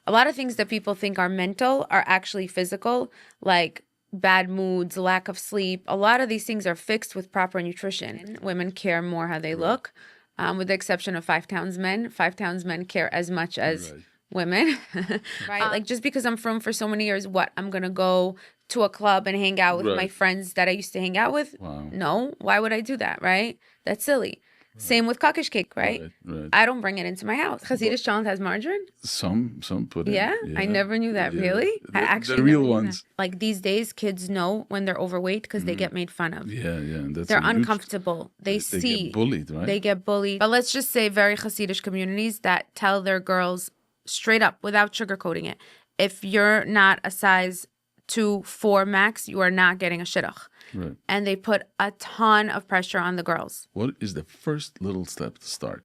a lot of things that people think are mental are actually physical, like bad moods, lack of sleep. A lot of these things are fixed with proper nutrition. Women care more how they look, with the exception of 5 towns men. 5 towns men care as much as women, right? Like just because I'm from for so many years, what, I'm going to go to a club and hang out with my friends that I used to hang out with? Wow. No, why would I do that, right? That's silly. Same with cookish cake, right? I don't bring it into my house. Hasidic challah has margarine? Some put in. Yeah? I never knew that. Really? I actually the real never knew ones. that. Like these days, kids know when they're overweight because they get made fun of. Yeah. That's They're uncomfortable. They see. get bullied, right? They get bullied. But let's just say very Hasidic communities that tell their girls straight up without sugarcoating it. If you're not a size 2-4 max, you are not getting a shidduch. Right. And they put a ton of pressure on the girls. What is the first little step to start?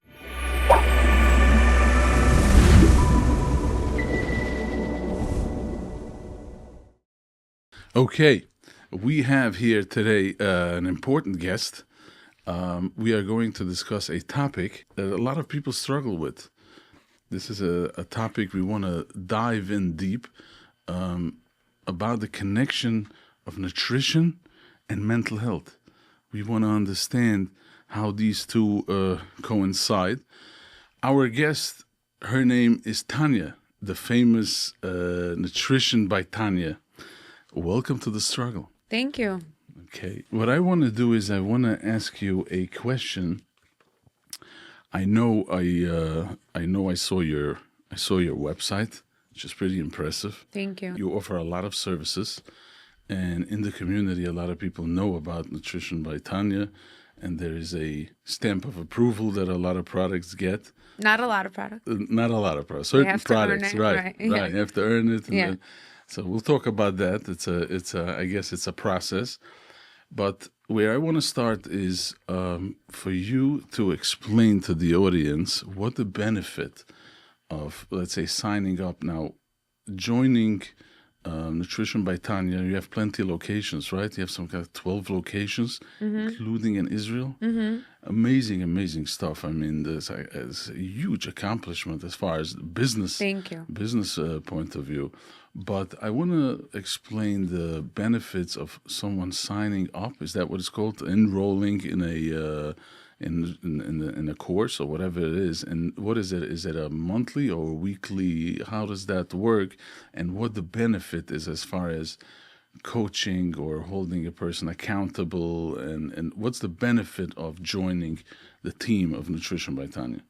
Okay, we have here today an important guest. We are going to discuss a topic that a lot of people struggle with. This is a topic we want to dive in deep about the connection of nutrition and mental health. We want to understand how these two coincide. Our guest, her name is Tanya, the famous Nutrition by Tanya. Welcome to the struggle. Thank you. Okay. What I want to do is I want to ask you a question. I saw your website, which is pretty impressive. Thank you. You offer a lot of services, and in the community, a lot of people know about Nutrition by Tanya, and there is a stamp of approval that a lot of products get. Not a lot of products. Not a lot of products. Certain products, right? You have to earn it. And so we'll talk about that. I guess it's a process. But where I want to start is for you to explain to the audience what the benefit of, let's say, signing up now, joining Nutrition by Tanya. You have plenty of locations, right? You have some kind of 12 locations, including in Israel. Amazing stuff. I mean, it's a huge accomplishment as far as business. Thank you. Business point of view. But I want to explain the benefits of someone signing up. Is that what it's called? Enrolling in a in a course or whatever it is. And what is it? Is it a monthly or weekly? How does that work? And what the benefit is as far as coaching or holding a person accountable? And what's the benefit of joining the team of Nutrition by Tanya?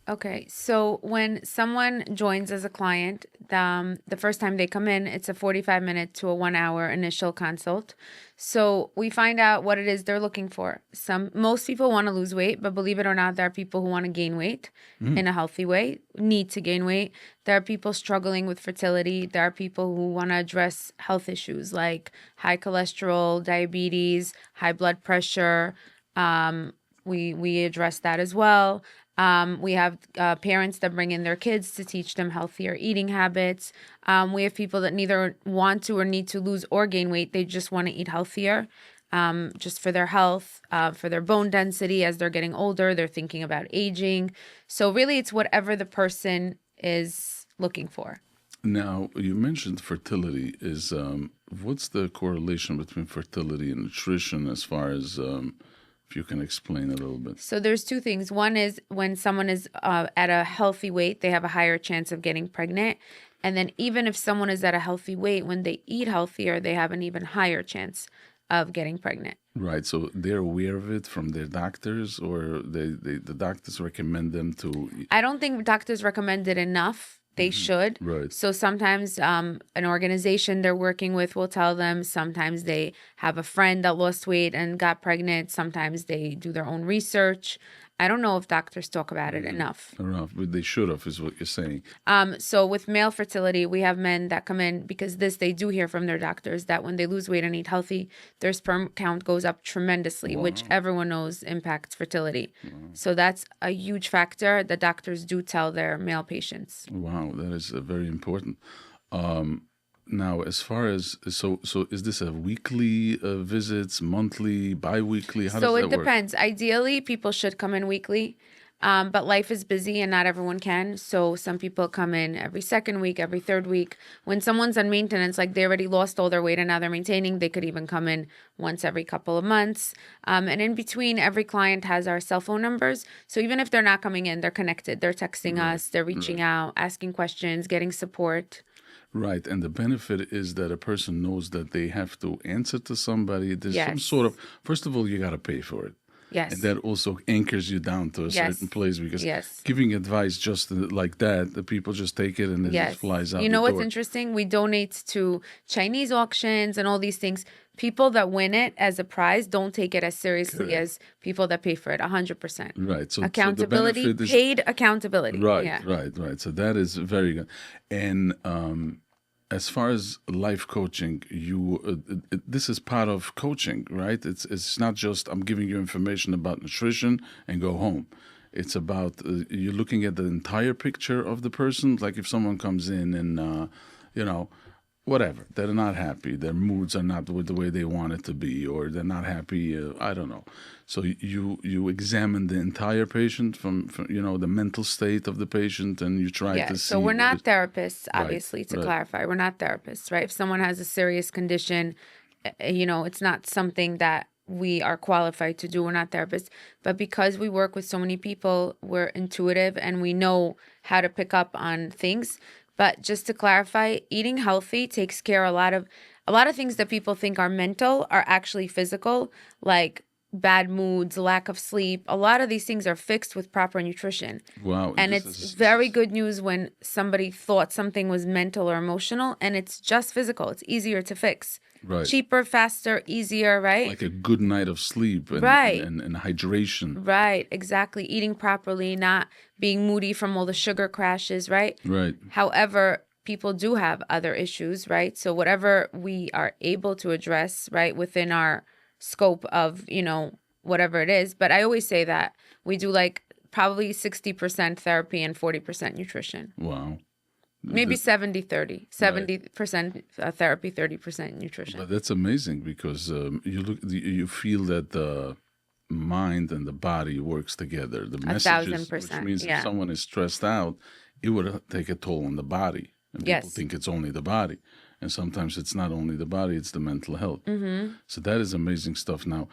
Okay, so when someone joins as a client, the first time they come in, it's a 45-minute to a 1-hour initial consult. So we find out what it is they're looking for. Most people want to lose weight, but believe it or not, there are people who want to gain weight in a healthy way, need to gain weight. There are people struggling with fertility. There are people who want to address health issues like high cholesterol, diabetes, high blood pressure. We address that as well. We have parents that bring in their kids to teach them healthier eating habits. We have people that neither want to or need to lose or gain weight. They just want to eat healthier, just for their health, for their bone density. As they're getting older, they're thinking about aging. So really, it's whatever the person is looking for. Now, you mentioned fertility. What's the correlation between fertility and nutrition as far as... if you can explain a little bit. So there's two things. One is when someone is at a healthy weight, they have a higher chance of getting pregnant. And then even if someone is at a healthy weight, when they eat healthier, they have an even higher chance of getting pregnant. Right. So they're aware of it from their doctors, or the doctors recommend them to... I don't think doctors recommend it enough. They should. Right. So sometimes an organization they're working with will tell them. Sometimes they have a friend that lost weight and got pregnant. Sometimes they do their own research. I don't know if doctors talk about it enough. Enough, but they should have, is what you're saying. So with male fertility, we have men that come in because they do hear from their doctors that when they lose weight and eat healthy, their sperm count goes up tremendously, which everyone knows impacts fertility. So that's a huge factor that doctors do tell their male patients. Wow, that is very important. Now, as far as, so is this a weekly visits, monthly, bi-weekly? How does that work? So it depends. Ideally, people should come in weekly. But life is busy and not everyone can. So some people come in every second week, every third week. When someone's on maintenance, like they already lost all their weight and now they're maintaining, they could even come in once every couple of months. And in between, every client has our cell phone numbers. So even if they're not coming in, they're connected. They're texting us, they're reaching out, asking questions, getting support. Right. And the benefit is that a person knows that they have to answer to somebody. There's some sort of, first of all, you got to pay for it. Yes. And that also anchors you down to a certain place, because giving advice just like that, the people just take it and it just flies out. You know what's interesting? We donate to Chinese auctions and all these things. People that win it as a prize don't take it as seriously as people that pay for it, 100%. Right. So accountability, so paid accountability. Right, right. So that is very good. And as far as life coaching, this is part of coaching, right? It's not just I'm giving you information about nutrition and go home. It's about you're looking at the entire picture of the person. Like if someone comes in and, whatever, they're not happy, their moods are not the way they want it to be, or they're not happy, I don't know. So you examine the entire patient from the mental state of the patient, and you try to see. So we're not therapists, obviously, to clarify. We're not therapists, right? If someone has a serious condition, it's not something that we are qualified to do. We're not therapists. But because we work with so many people, we're intuitive and we know how to pick up on things. But just to clarify, eating healthy takes care of a lot of things that people think are mental are actually physical, like bad moods, lack of sleep. A lot of these things are fixed with proper nutrition. Wow. And it's very good news when somebody thought something was mental or emotional, and it's just physical. It's easier to fix. Right. Cheaper, faster, easier, right? Like a good night of sleep and, and hydration. Right, exactly. Eating properly, not being moody from all the sugar crashes, right? Right. However, people do have other issues, right? So whatever we are able to address, right, within our scope of, whatever it is. But I always say that we do like probably 60% therapy and 40% nutrition. Wow. Maybe 70-30. 70% therapy, 30% nutrition. But that's amazing, because you feel that the mind and the body works together. The messages, 1,000%. Which means if someone is stressed out, it would take a toll on the body. And people think it's only the body. And sometimes it's not only the body, it's the mental health. Mm-hmm. So that is amazing stuff. Now,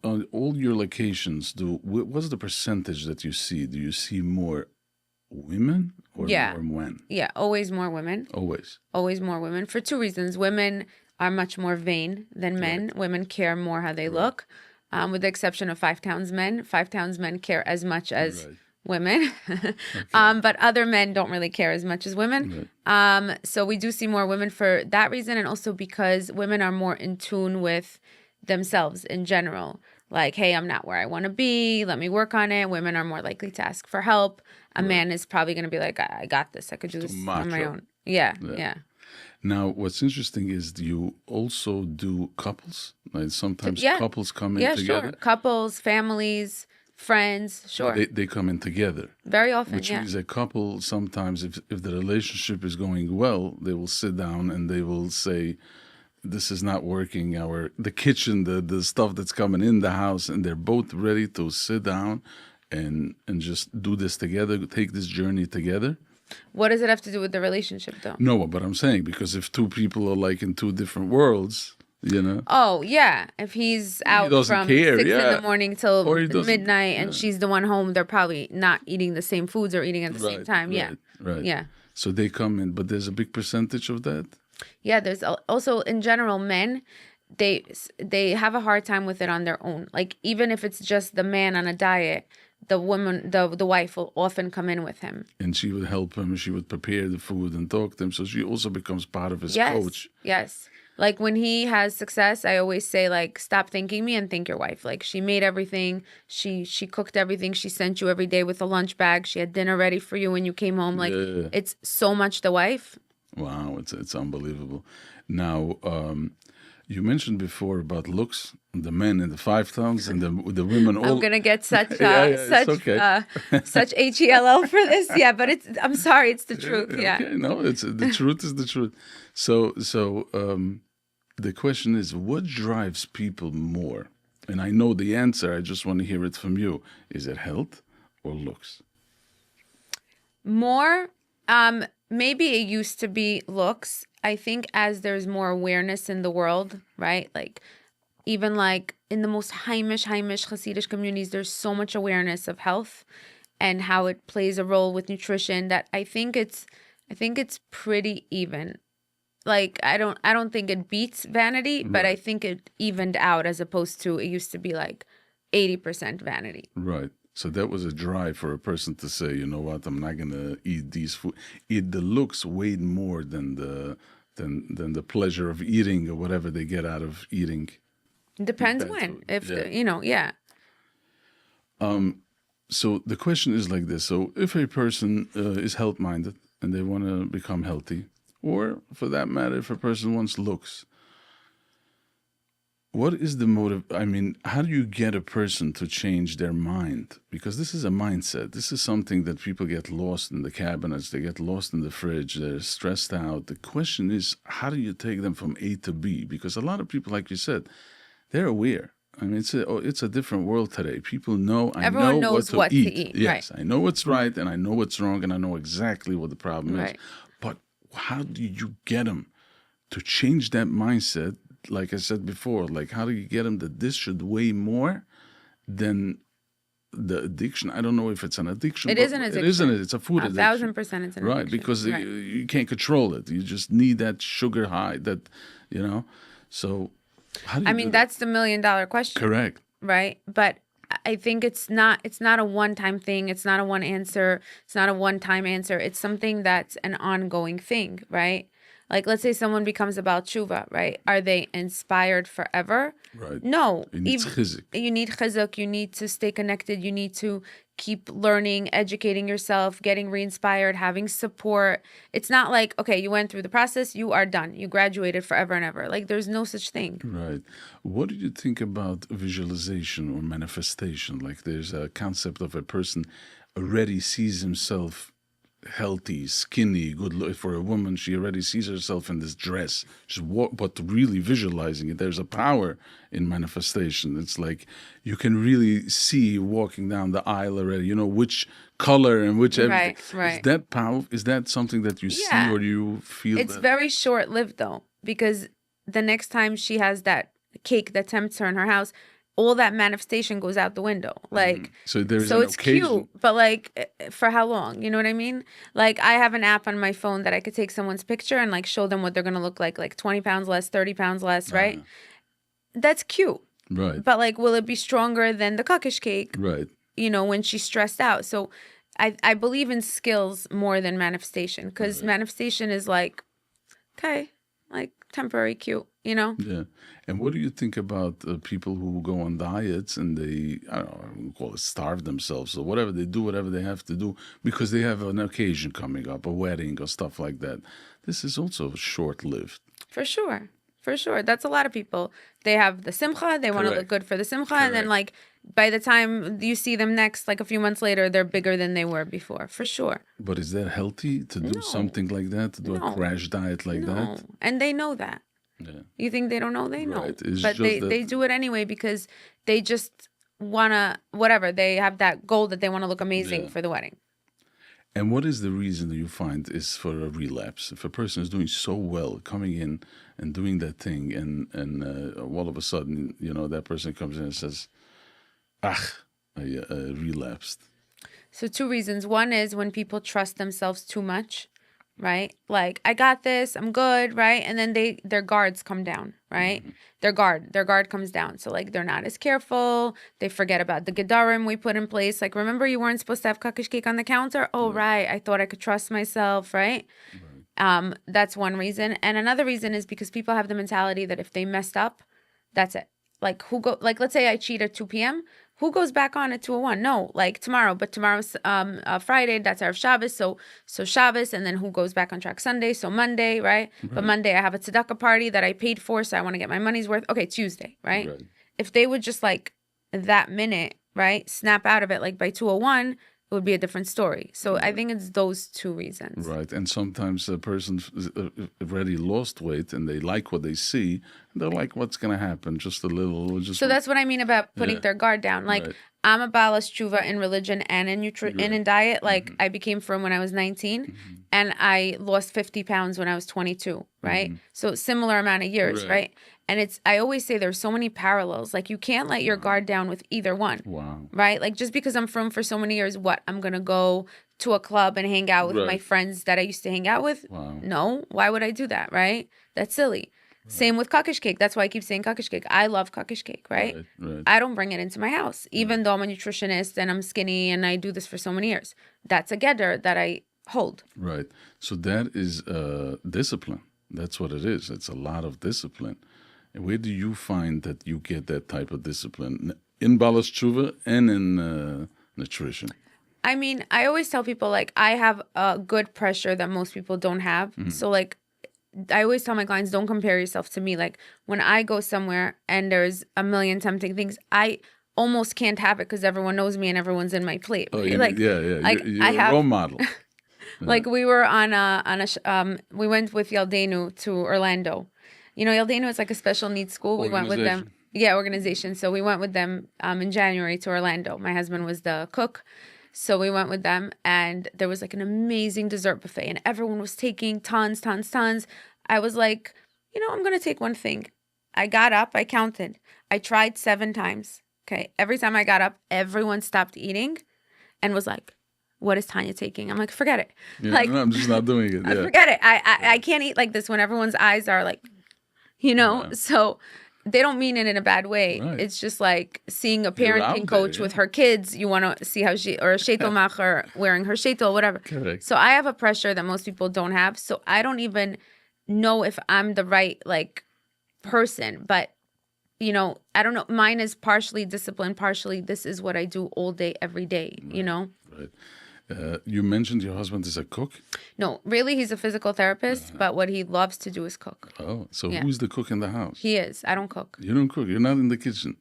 on all your locations, what's the percentage that you see? Do you see more women or more men? Yeah, always more women. Always more women, for two reasons. Women are much more vain than men. Right. Women care more how they look, with the exception of 5 towns men. 5 towns men care as much as women. Okay. But other men don't really care as much as women. Right. So we do see more women for that reason, and also because women are more in tune with themselves in general. Like, hey, I'm not where I want to be. Let me work on it. Women are more likely to ask for help. A man is probably going to be like, I got this. I could do this on my own. Yeah. Now, what's interesting is you also do couples. Like sometimes couples come in together. Sure. Couples, families, friends, sure. They come in together. Very often, Which means a couple, sometimes if the relationship is going well, they will sit down and they will say, this is not working. The kitchen, the stuff that's coming in the house, and they're both ready to sit down and just do this together, take this journey together. What does it have to do with the relationship, though? No, but I'm saying, because if two people are like in two different worlds, Oh, yeah. If he's out from 6 in the morning till midnight and she's the one home, they're probably not eating the same foods or eating at the same time. Right. Yeah. So they come in, but there's a big percentage of that? Yeah, there's also, in general, men, they have a hard time with it on their own. Like, even if it's just the man on a diet, the woman, the wife will often come in with him. And she would help him. She would prepare the food and talk to him. So she also becomes part of his coach. Yes. Like, when he has success, I always say, like, stop thanking me and thank your wife. Like, she made everything. She cooked everything. She sent you every day with a lunch bag. She had dinner ready for you when you came home. Like, it's so much the wife. Wow, it's unbelievable. Now, you mentioned before about looks, the men in the 5 towns and the women. All... I'm gonna get such such HELL for this. Yeah, but I'm sorry, it's the truth. Yeah. Okay. No, it's the truth is the truth. So the question is, what drives people more? And I know the answer. I just want to hear it from you. Is it health or looks? More, maybe it used to be looks. I think as there's more awareness in the world, right? Like, even like in the most Haimish Hasidic communities, there's so much awareness of health and how it plays a role with nutrition that I think it's pretty even. Like, I don't think it beats vanity, but I think it evened out as opposed to it used to be like 80% vanity. Right. So that was a drive for a person to say, you know what, I'm not gonna eat these food. Eat the looks weighed more than the pleasure of eating or whatever they get out of eating. Depends when. Food. If yeah. So the question is like this. So if a person is health minded and they want to become healthy, or for that matter, if a person wants looks, what is the motive? I mean, how do you get a person to change their mind? Because this is a mindset. This is something that people get lost in the cabinets. They get lost in the fridge. They're stressed out. The question is, how do you take them from A to B? Because a lot of people, like you said, they're aware. I mean, it's a different world today. People know, Everyone knows what to eat. Yes, right. I know what's right and I know what's wrong and I know exactly what the problem is. But how do you get them to change that mindset? Like I said before, like how do you get them that this should weigh more than the addiction? I don't know if it's an addiction. It is an addiction. It isn't. It's a food addiction. 1,000% it's an addiction. Right, because you can't control it. You just need that sugar high, so how do you do that's the $1 million question. Correct. Right? But I think it's not a one-time thing. It's not a one answer. It's not a one-time answer. It's something that's an ongoing thing, right? Like, let's say someone becomes a Baal Tshuva, right? Are they inspired forever? Right. No. You need chizuk. You need chizuk. You need to stay connected. You need to keep learning, educating yourself, getting re-inspired, having support. It's not like, okay, you went through the process, you are done. You graduated forever and ever. Like, there's no such thing. Right. What do you think about visualization or manifestation? Like, there's a concept of a person already sees himself healthy, skinny, good look. For a woman, she already sees herself in this dress. But really visualizing it, there's a power in manifestation. It's like you can really see walking down the aisle already, you know, which color and which everything. Right. Is that power? Is that something that you see or you feel? It's very short-lived though, because the next time she has that cake that tempts her in her house, all that manifestation goes out the window. Like, so it's cute, but like, for how long? You know what I mean? Like, I have an app on my phone that I could take someone's picture and like show them what they're going to look like 20 pounds less, 30 pounds less, right? That's cute. Right. But like, will it be stronger than the cookish cake? Right. You know, when she's stressed out. So I believe in skills more than manifestation, because manifestation is like, okay, like temporary cute, you know? Yeah. And what do you think about people who go on diets and they, I don't know, we call it starve themselves or whatever, they do whatever they have to do because they have an occasion coming up, a wedding or stuff like that. This is also short-lived. For sure. For sure. That's a lot of people. They have the simcha, they want to look good for the simcha, and then like by the time you see them next, like a few months later, they're bigger than they were before. For sure. But is that healthy to do something like that, to do a crash diet like that? And they know that. Yeah. You think they don't know? They know. Right. But they do it anyway because they just want to, whatever, they have that goal that they want to look amazing for the wedding. And what is the reason that you find is for a relapse? If a person is doing so well, coming in and doing that thing, and all of a sudden, you know, that person comes in and says, I relapsed. So 2 reasons. One is when people trust themselves too much, right? Like, I got this, I'm good, right? And then their guards come down, right? Mm-hmm. Their guard comes down. So like, they're not as careful. They forget about the gedarim we put in place. Like, remember you weren't supposed to have cookish cake on the counter? Oh, right. I thought I could trust myself, right? That's one reason. And another reason is because people have the mentality that if they messed up, that's it. Like, let's say I cheat at 2 p.m. Who goes back on at 2:01? No, like tomorrow. But tomorrow's Friday, that's Erev Shabbos. So Shabbos, and then who goes back on track Sunday? So Monday, right? But Monday I have a tzedakah party that I paid for, so I want to get my money's worth. Okay, Tuesday, right? If they would just like that minute, right, snap out of it, like by 2:01, it would be a different story. So I think it's those two reasons. Right. And sometimes a person already lost weight and they like what they see. They're like, what's going to happen? Just a little. So that's what I mean about putting their guard down. Like, I'm a balas tshuva in religion and in diet. Like, I became firm when I was 19 and I lost 50 pounds when I was 22, right? So similar amount of years, right? And I always say there's so many parallels. Like, you can't let your guard down with either one. Wow. Right? Like, just because I'm firm for so many years, I'm going to go to a club and hang out with my friends that I used to hang out with? Wow. No. Why would I do that, right? That's silly. Same with kakish cake. That's why I keep saying kakish cake. I love kakish cake, right? I don't bring it into my house, even though I'm a nutritionist and I'm skinny and I do this for so many years. That's a gedder that I hold. Right. So that is discipline. That's what it is. It's a lot of discipline. And where do you find that you get that type of discipline? In balas tshuva and in nutrition? I mean, I always tell people, like, I have a good pressure that most people don't have. So, like, I always tell my clients, don't compare yourself to me. Like, when I go somewhere and there's a million tempting things, I almost can't have it because everyone knows me and everyone's in my plate. Oh, right? Like, like, you're a role model. Like, we were we went with Yaldenu to Orlando. You know, Yaldenu is like a special needs school. We went with them. Yeah, organization. So we went with them in January to Orlando. My husband was the cook. So we went with them, and there was like an amazing dessert buffet, and everyone was taking tons. I was like, I'm going to take one thing. I got up, I counted. I tried 7 times. Okay. Every time I got up, everyone stopped eating and was like, what is Tanya taking? I'm like, forget it. Yeah, like, no, I'm just not doing it. Yeah. Forget it. I can't eat like this when everyone's eyes are like, so they don't mean it in a bad way. Right. It's just like seeing a parenting coach with her kids. You want to see how or a sheitel macher wearing her sheitel, whatever. Correct. So I have a pressure that most people don't have. So I don't even know if I'm the right person. But, I don't know. Mine is partially discipline, partially this is what I do all day, every day, Right. You mentioned your husband is a cook? No, really, he's a physical therapist, but what he loves to do is cook. Oh, so who's the cook in the house? He is. I don't cook. You don't cook? You're not in the kitchen?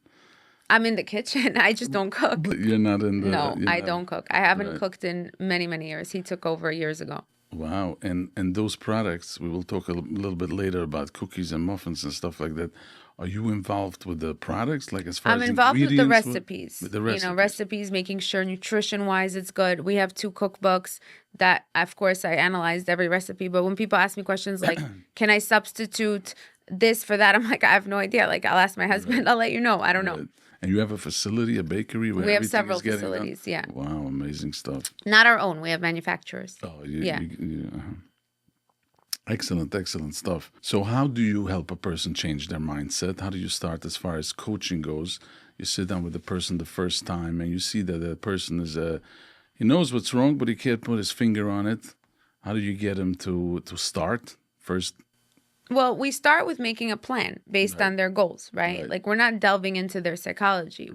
I'm in the kitchen. I just don't cook. But you're not in the... No, I don't cook. I haven't cooked in many, many years. He took over years ago. Wow. And those products, we will talk a little bit later about cookies and muffins and stuff like that. Are you involved with the products? Like as far as involved with the recipes. With the recipes. Recipes, making sure nutrition-wise it's good. We have 2 cookbooks that, of course, I analyzed every recipe. But when people ask me questions like, can I substitute this for that? I'm like, I have no idea. Like, I'll ask my husband. I'll let you know. I don't know. And you have a facility, a bakery? Where we have several facilities, yeah. Wow, amazing stuff. Not our own. We have manufacturers. Oh, Excellent stuff. So how do you help a person change their mindset? How do you start as far as coaching goes? You sit down with the person the first time and you see that the person is he knows what's wrong, but he can't put his finger on it. How do you get him to start first? Well, we start with making a plan based on their goals, right? Like, we're not delving into their psychology.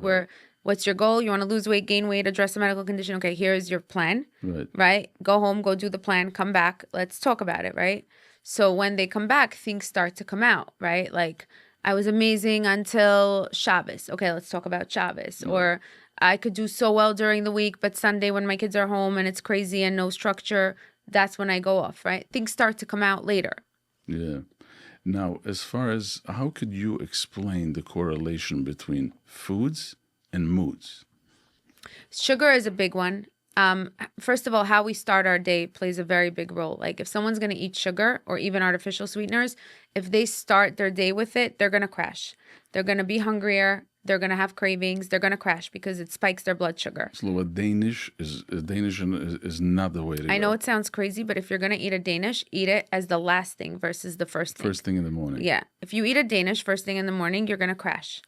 What's your goal? You want to lose weight, gain weight, address a medical condition. Okay, here's your plan, right? Go home, go do the plan, come back. Let's talk about it, right? So when they come back, things start to come out, right? Like, I was amazing until Shabbos. Okay, let's talk about Shabbos. Or I could do so well during the week, but Sunday when my kids are home and it's crazy and no structure, that's when I go off, right? Things start to come out later. Yeah. Now, as far as how could you explain the correlation between foods and moods? Sugar is a big one. First of all, how we start our day plays a very big role. Like, if someone's going to eat sugar or even artificial sweeteners, if they start their day with it, they're going to crash. They're going to be hungrier. They're going to have cravings. They're going to crash because it spikes their blood sugar. So what Danish is not the way to go. I know it sounds crazy, but if you're going to eat a Danish, eat it as the last thing versus the first thing. First thing in the morning. Yeah. If you eat a Danish first thing in the morning, you're going to crash.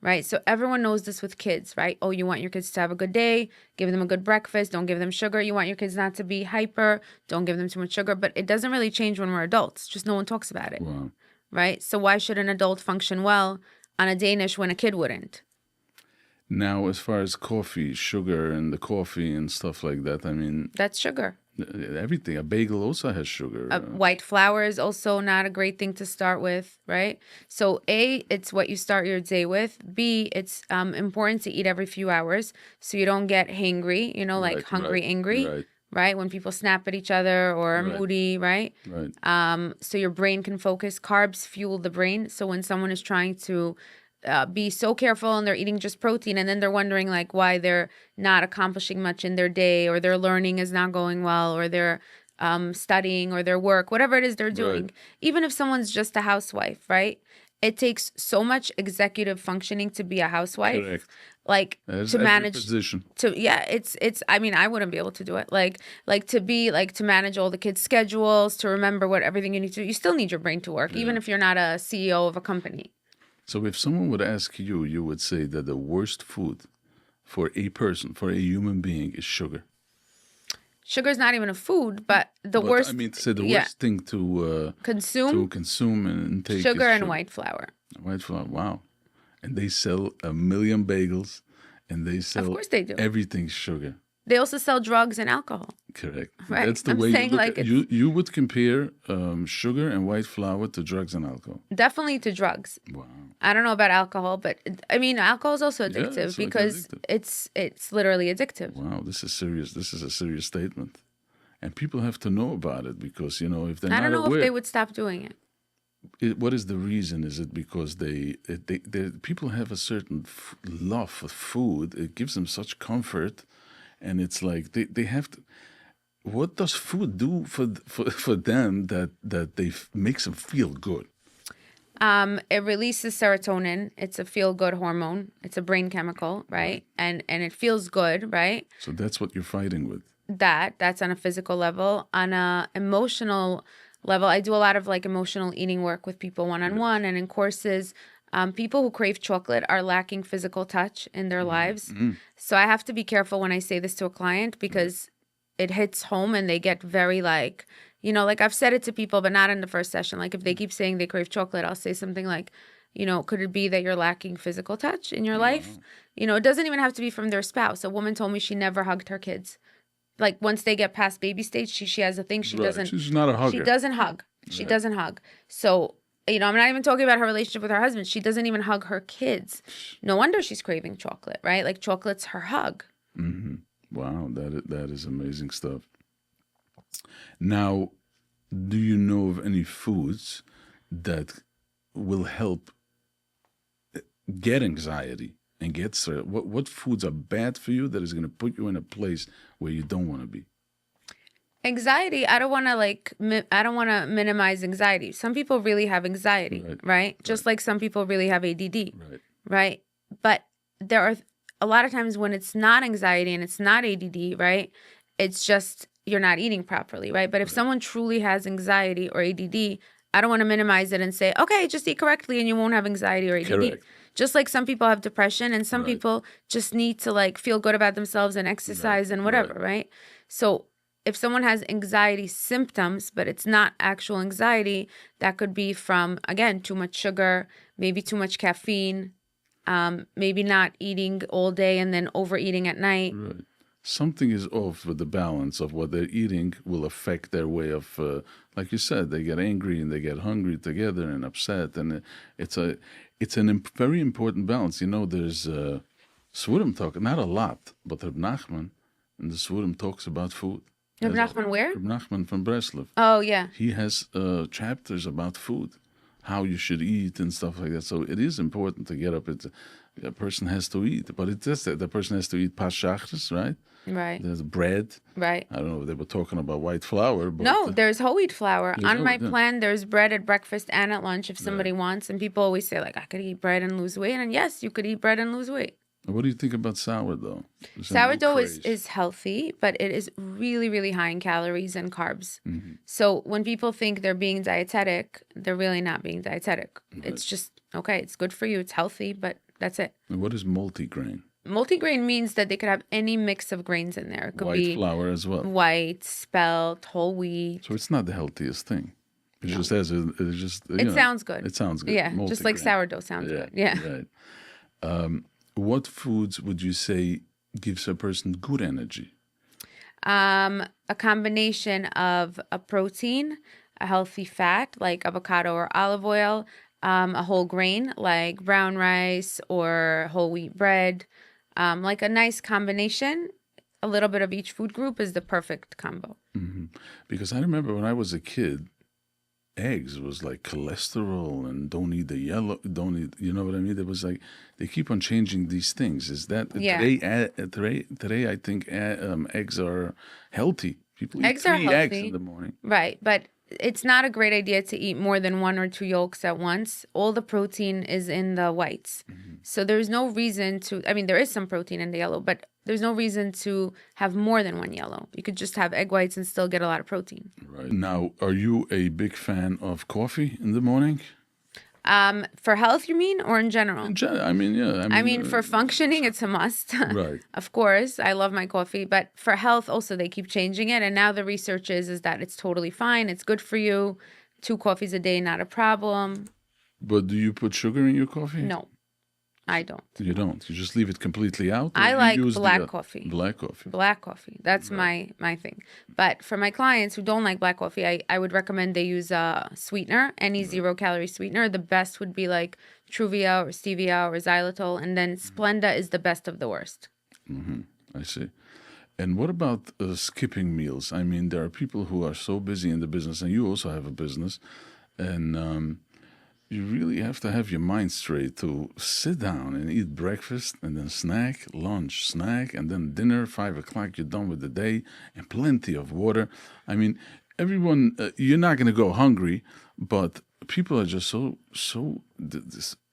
Right? So everyone knows this with kids, right? Oh, you want your kids to have a good day. Give them a good breakfast. Don't give them sugar. You want your kids not to be hyper. Don't give them too much sugar. But it doesn't really change when we're adults. Just no one talks about it. Wow. Right? So why should an adult function well on a Danish when a kid wouldn't? Now, as far as coffee, sugar and the coffee and stuff like that, I mean... That's sugar. Everything. A bagel also has sugar. White flour is also not a great thing to start with, right? So A, it's what you start your day with. B, it's important to eat every few hours so you don't get hangry, like hungry, angry, right? When people snap at each other or are moody, right? So your brain can focus. Carbs fuel the brain. So when someone is trying to be so careful and they're eating just protein and then they're wondering like why they're not accomplishing much in their day, or their learning is not going well, or they're studying, or their work, whatever it is they're doing. Even if someone's just a housewife, right? It takes so much executive functioning to be a housewife. Correct. Like to manage position. It's I mean, I wouldn't be able to do it. Like to manage all the kids' schedules, to remember what everything you need to do. You still need your brain to work, even if you're not a CEO of a company. So if someone would ask you, you would say that the worst food for a person, for a human being, is sugar. Sugar is not even a food, but worst. I mean, to say the worst thing to consume and take sugar and white flour. White flour, wow. And they sell 1 million bagels, and they sell, of course they do, everything sugar. They also sell drugs and alcohol. Correct. Right. That's the way you look at it. You would compare sugar and white flour to drugs and alcohol. Definitely to drugs. Wow. I don't know about alcohol, but I mean, alcohol is also addictive because it's literally addictive. Wow, this is serious. This is a serious statement, and people have to know about it because if they're not aware. I don't know if they would stop doing it. What is the reason? Is it because they people have a certain love for food? It gives them such comfort, and it's like they have to. What does food do for them that makes them feel good? It releases serotonin. It's a feel-good hormone. It's a brain chemical, right? And it feels good, right? So that's what you're fighting with. That's on a physical level. On a emotional level, I do a lot of like emotional eating work with people one-on-one and in courses. People who crave chocolate are lacking physical touch in their lives. So I have to be careful when I say this to a client because it hits home and they get very like, like I've said it to people, but not in the first session. Like if they keep saying they crave chocolate, I'll say something like, could it be that you're lacking physical touch in your life? It doesn't even have to be from their spouse. A woman told me she never hugged her kids. Like once they get past baby stage, she has a thing. She doesn't. She's not a hugger. She doesn't hug. She doesn't hug. So, I'm not even talking about her relationship with her husband. She doesn't even hug her kids. No wonder she's craving chocolate, right? Like chocolate's her hug. Mm-hmm. Wow, that is amazing stuff. Now, do you know of any foods that will help get anxiety and get stress? What foods are bad for you that is going to put you in a place where you don't want to be? Anxiety, I don't want to minimize anxiety. Some people really have anxiety, right? Just like some people really have ADD, right? But there are a lot of times when it's not anxiety and it's not ADD, right? It's just you're not eating properly, right? But if someone truly has anxiety or ADD, I don't want to minimize it and say, okay, just eat correctly and you won't have anxiety or ADD. Correct. Just like some people have depression and some people just need to like feel good about themselves and exercise and whatever, right? So if someone has anxiety symptoms, but it's not actual anxiety, that could be from, again, too much sugar, maybe too much caffeine, maybe not eating all day and then overeating at night. Right. Something is off with the balance of what they're eating will affect their way of, like you said, they get angry and they get hungry together and upset. And it's a very important balance. There's Svurim talk, not a lot, but Reb Nachman in the Svurim talks about food. Reb Nachman where? Reb Nachman from Breslov. Oh, yeah. He has chapters about food, how you should eat and stuff like that. So it is important to get up. A person has to eat, but it's just that the person has to eat pas shachris, right? Right. There's bread. Right. I don't know if they were talking about white flour. But no, there's whole wheat flour. On my plan, there's bread at breakfast and at lunch if somebody wants. And people always say, like, I could eat bread and lose weight. And yes, you could eat bread and lose weight. What do you think about sourdough? Sourdough is healthy, but it is really, really high in calories and carbs. Mm-hmm. So when people think they're being dietetic, they're really not being dietetic. Right. It's just, okay, it's good for you. It's healthy, but that's it. And what is multigrain? Multigrain means that they could have any mix of grains in there. It could be white flour as well. White, spelt, whole wheat. So it's not the healthiest thing. It just has it sounds good. It sounds good. Yeah, just like sourdough sounds good. Yeah. Right. What foods would you say gives a person good energy? A combination of a protein, a healthy fat like avocado or olive oil, a whole grain like brown rice or whole wheat bread, like a nice combination. A little bit of each food group is the perfect combo. Mm-hmm. Because I remember when I was a kid, eggs was like cholesterol and don't eat the yellow, don't eat, you know what I mean? It was like, they keep on changing these things. Is that, today I think eggs are healthy. People eat 3 eggs in the morning. Right, but it's not a great idea to eat more than 1 or 2 yolks at once. All the protein is in the whites. Mm-hmm. So there's no reason to, I mean, there is some protein in the yellow, but there's no reason to have more than 1 yellow. You could just have egg whites and still get a lot of protein. Right. Now, are you a big fan of coffee in the morning? For health, you mean, or in general? I mean, yeah. I mean, for functioning, it's a must. Right. Of course, I love my coffee, but for health, also they keep changing it, and now the research is that it's totally fine. It's good for you. 2 coffees a day, not a problem. But do you put sugar in your coffee? No. I don't. You don't? You just leave it completely out? I like black coffee. Black coffee. Black coffee. That's my thing. But for my clients who don't like black coffee, I would recommend they use a sweetener, any 0-calorie sweetener. The best would be like Truvia or Stevia or xylitol, and then Splenda is the best of the worst. Mm-hmm. I see. And what about skipping meals? I mean, there are people who are so busy in the business, and you also have a business, and you really have to have your mind straight to sit down and eat breakfast and then snack, lunch, snack, and then dinner, 5 o'clock, you're done with the day, and plenty of water. I mean, everyone, you're not going to go hungry, but people are just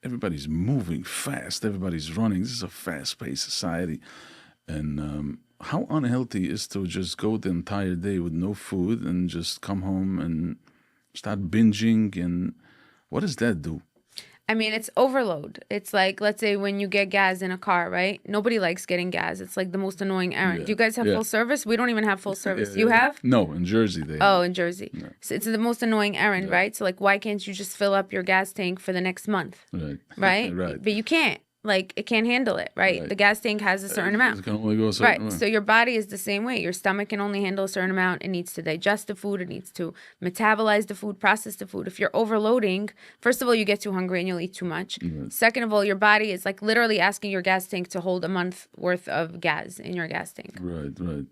everybody's moving fast, everybody's running. This is a fast-paced society. And how unhealthy is to just go the entire day with no food and just come home and start binging, and what does that do? I mean, it's overload. It's like, let's say when you get gas in a car, right? Nobody likes getting gas. It's like the most annoying errand. Do you guys have full service? We don't even have full service. You have? No, in Jersey they have. Oh, in Jersey. No. So it's the most annoying errand, right? So like, why can't you just fill up your gas tank for the next month? Right. Right? Right. But you can't. Like, it can't handle it, right? The gas tank has a certain amount. It can only go a certain amount. So your body is the same way. Your stomach can only handle a certain amount. It needs to digest the food. It needs to metabolize the food, process the food. If you're overloading, first of all, you get too hungry and you'll eat too much. Right. Second of all, your body is like literally asking your gas tank to hold a month worth of gas in your gas tank. Right.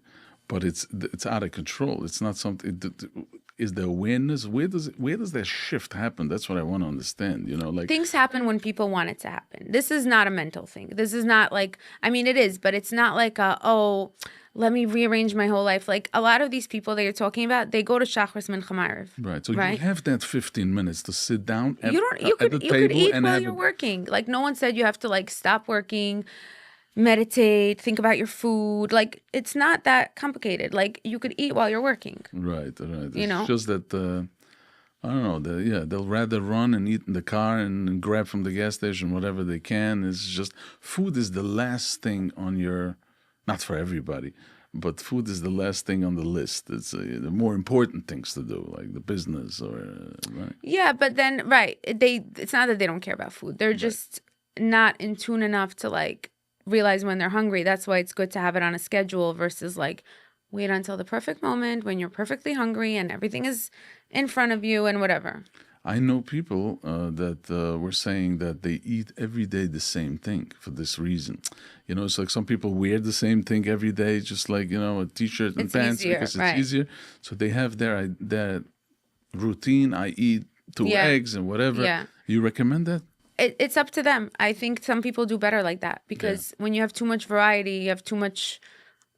But it's out of control. It's not something. Is the awareness? Where does that shift happen? That's what I want to understand. You know, like things happen when people want it to happen. This is not a mental thing. This is not like, I mean, it is, but it's not like let me rearrange my whole life. Like a lot of these people that you're talking about, they go to Shachris Mincha Maariv. Right. So you have that 15 minutes to sit down at the table. You could eat while you're working. Like no one said you have to like stop working, meditate, think about your food. Like it's not that complicated. Like you could eat while you're working. Right. It's just that I don't know. They'll rather run and eat in the car and grab from the gas station whatever they can. It's just food is the last thing on your, not for everybody, but food is the last thing on the list. It's the more important things to do, like the business or right. Yeah, but then it's not that they don't care about food. They're just not in tune enough to like realize when they're hungry. That's why it's good to have it on a schedule versus like wait until the perfect moment when you're perfectly hungry and everything is in front of you and whatever. I know people that were saying that they eat every day the same thing for this reason. You know, it's like some people wear the same thing every day, just like, you know, a t-shirt and pants because it's easier. So they have their routine. I eat 2 eggs and whatever. Yeah. You recommend that? It's up to them. I think some people do better like that because when you have too much variety, you have too much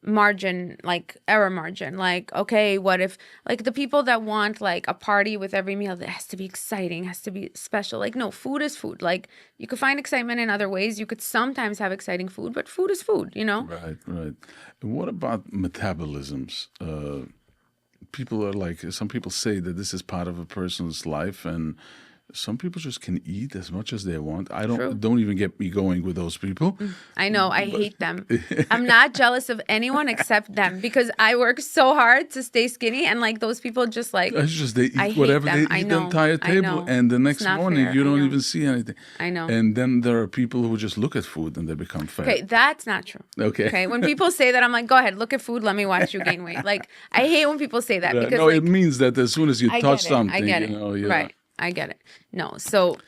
margin, like error margin. Like, okay, what if, like the people that want like a party with every meal that has to be exciting, has to be special. Like, no, food is food. Like you could find excitement in other ways. You could sometimes have exciting food, but food is food, you know? Right. And what about metabolisms? People are like, some people say that this is part of a person's life and some people just can eat as much as they want. Don't even get me going with those people. I know, I hate them. I'm not jealous of anyone except them because I work so hard to stay skinny, and like those people just like it's just they eat whatever they eat the entire table, and the next morning you don't even see anything. I know. And then there are people who just look at food and they become fat. Okay, that's not true. Okay. When people say that, I'm like, go ahead, look at food, let me watch you gain weight. Like, I hate when people say that because no, it means that as soon as you touch something, I get it. Right. I get it. No, so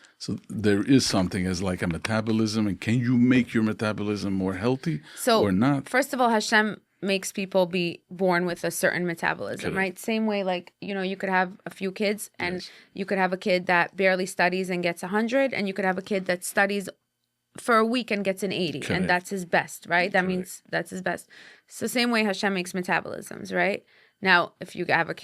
there is something as like a metabolism, and can you make your metabolism more healthy or not? First of all, Hashem makes people be born with a certain metabolism, right? Same way, like, you could have a few kids, and you could have a kid that barely studies and gets 100, and you could have a kid that studies for a week and gets an 80, and that's his best, right? That means that's his best. So same way Hashem makes metabolisms, right? Now, if you have a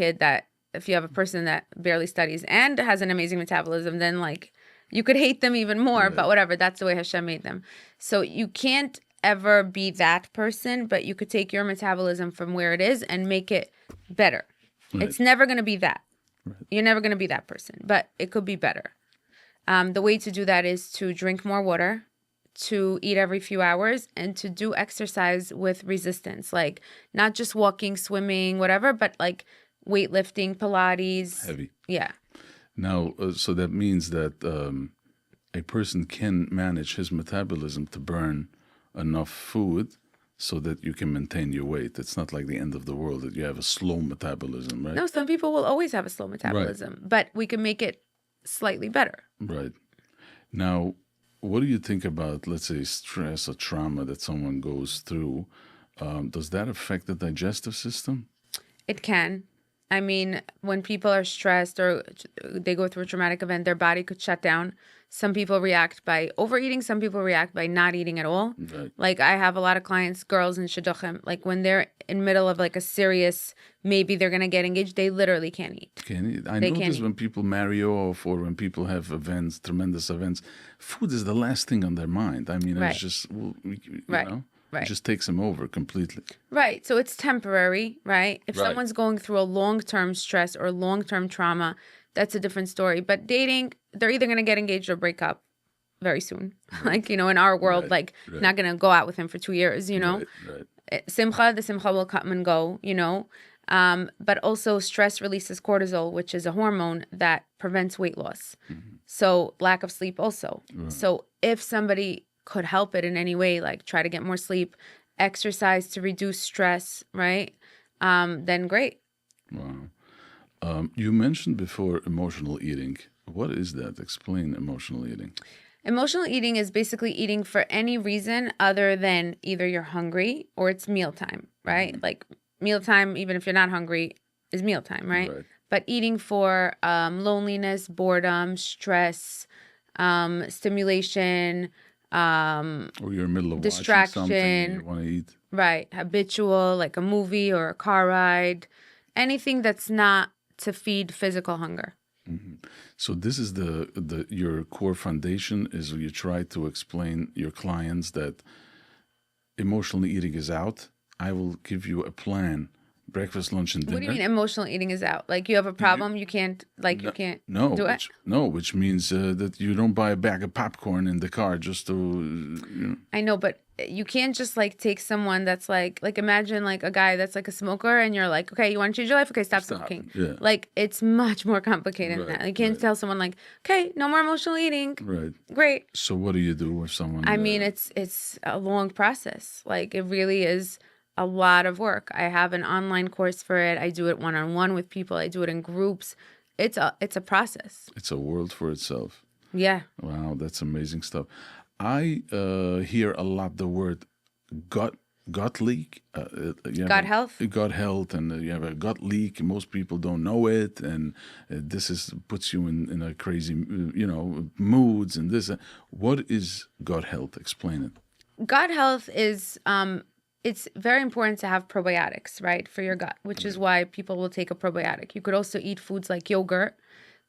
person that barely studies and has an amazing metabolism, then like you could hate them even more, but whatever, that's the way Hashem made them. So you can't ever be that person, but you could take your metabolism from where it is and make it better. Right. It's never going to be that. Right. You're never going to be that person, but it could be better. The way to do that is to drink more water, to eat every few hours, and to do exercise with resistance, like not just walking, swimming, whatever, but like weightlifting, Pilates. Heavy. Yeah. Now, so that means that a person can manage his metabolism to burn enough food so that you can maintain your weight. It's not like the end of the world that you have a slow metabolism, right? No, some people will always have a slow metabolism, but we can make it slightly better. Right. Now, what do you think about, let's say, stress or trauma that someone goes through? Does that affect the digestive system? It can. I mean, when people are stressed or they go through a traumatic event, their body could shut down. Some people react by overeating. Some people react by not eating at all. Right. Like I have a lot of clients, girls in shidduchim, like when they're in the middle of like a serious, maybe they're going to get engaged, they literally can't eat. Can't eat. I notice when people marry off or when people have events, tremendous events, food is the last thing on their mind. I mean, it's just, you know. Right. It just takes them over completely. Right. So it's temporary, right? If someone's going through a long-term stress or long-term trauma, that's a different story. But dating, they're either going to get engaged or break up very soon. Like, in our world, not going to go out with him for 2 years, Simcha, the simcha will come and go, But also stress releases cortisol, which is a hormone that prevents weight loss. Mm-hmm. So lack of sleep also. Right. So if somebody could help it in any way, like try to get more sleep, exercise to reduce stress, right? Then great. Wow. You mentioned before emotional eating. What is that? Explain emotional eating. Emotional eating is basically eating for any reason other than either you're hungry or it's mealtime, right? Mm-hmm. Like mealtime, even if you're not hungry, is mealtime, right? But eating for loneliness, boredom, stress, stimulation, or you're in the middle of distraction, watching something and you want to eat. Right. Habitual, like a movie or a car ride. Anything that's not to feed physical hunger. Mm-hmm. So this is your core foundation is you try to explain your clients that emotional eating is out. I will give you a plan. Breakfast, lunch, and dinner. What do you mean emotional eating is out? Like you have a problem, you can't do it? Which means that you don't buy a bag of popcorn in the car just to, I know, but you can't just like take someone that's like imagine like a guy that's like a smoker and you're like, okay, you want to change your life? Okay, stop smoking. Yeah. Like it's much more complicated than that. You can't tell someone like, okay, no more emotional eating. Right. Great. So what do you do with someone? I mean, it's a long process. Like it really is a lot of work. I have an online course for it. I do it one-on-one with people. I do it in groups. It's a process. It's a world for itself. Yeah. Wow, that's amazing stuff. I hear a lot the word gut leak. Gut health? Gut health, and you have a gut leak. Most people don't know it, and this puts you in a crazy, moods and this. What is gut health? Explain it. Gut health is it's very important to have probiotics, right, for your gut, which is why people will take a probiotic. You could also eat foods like yogurt,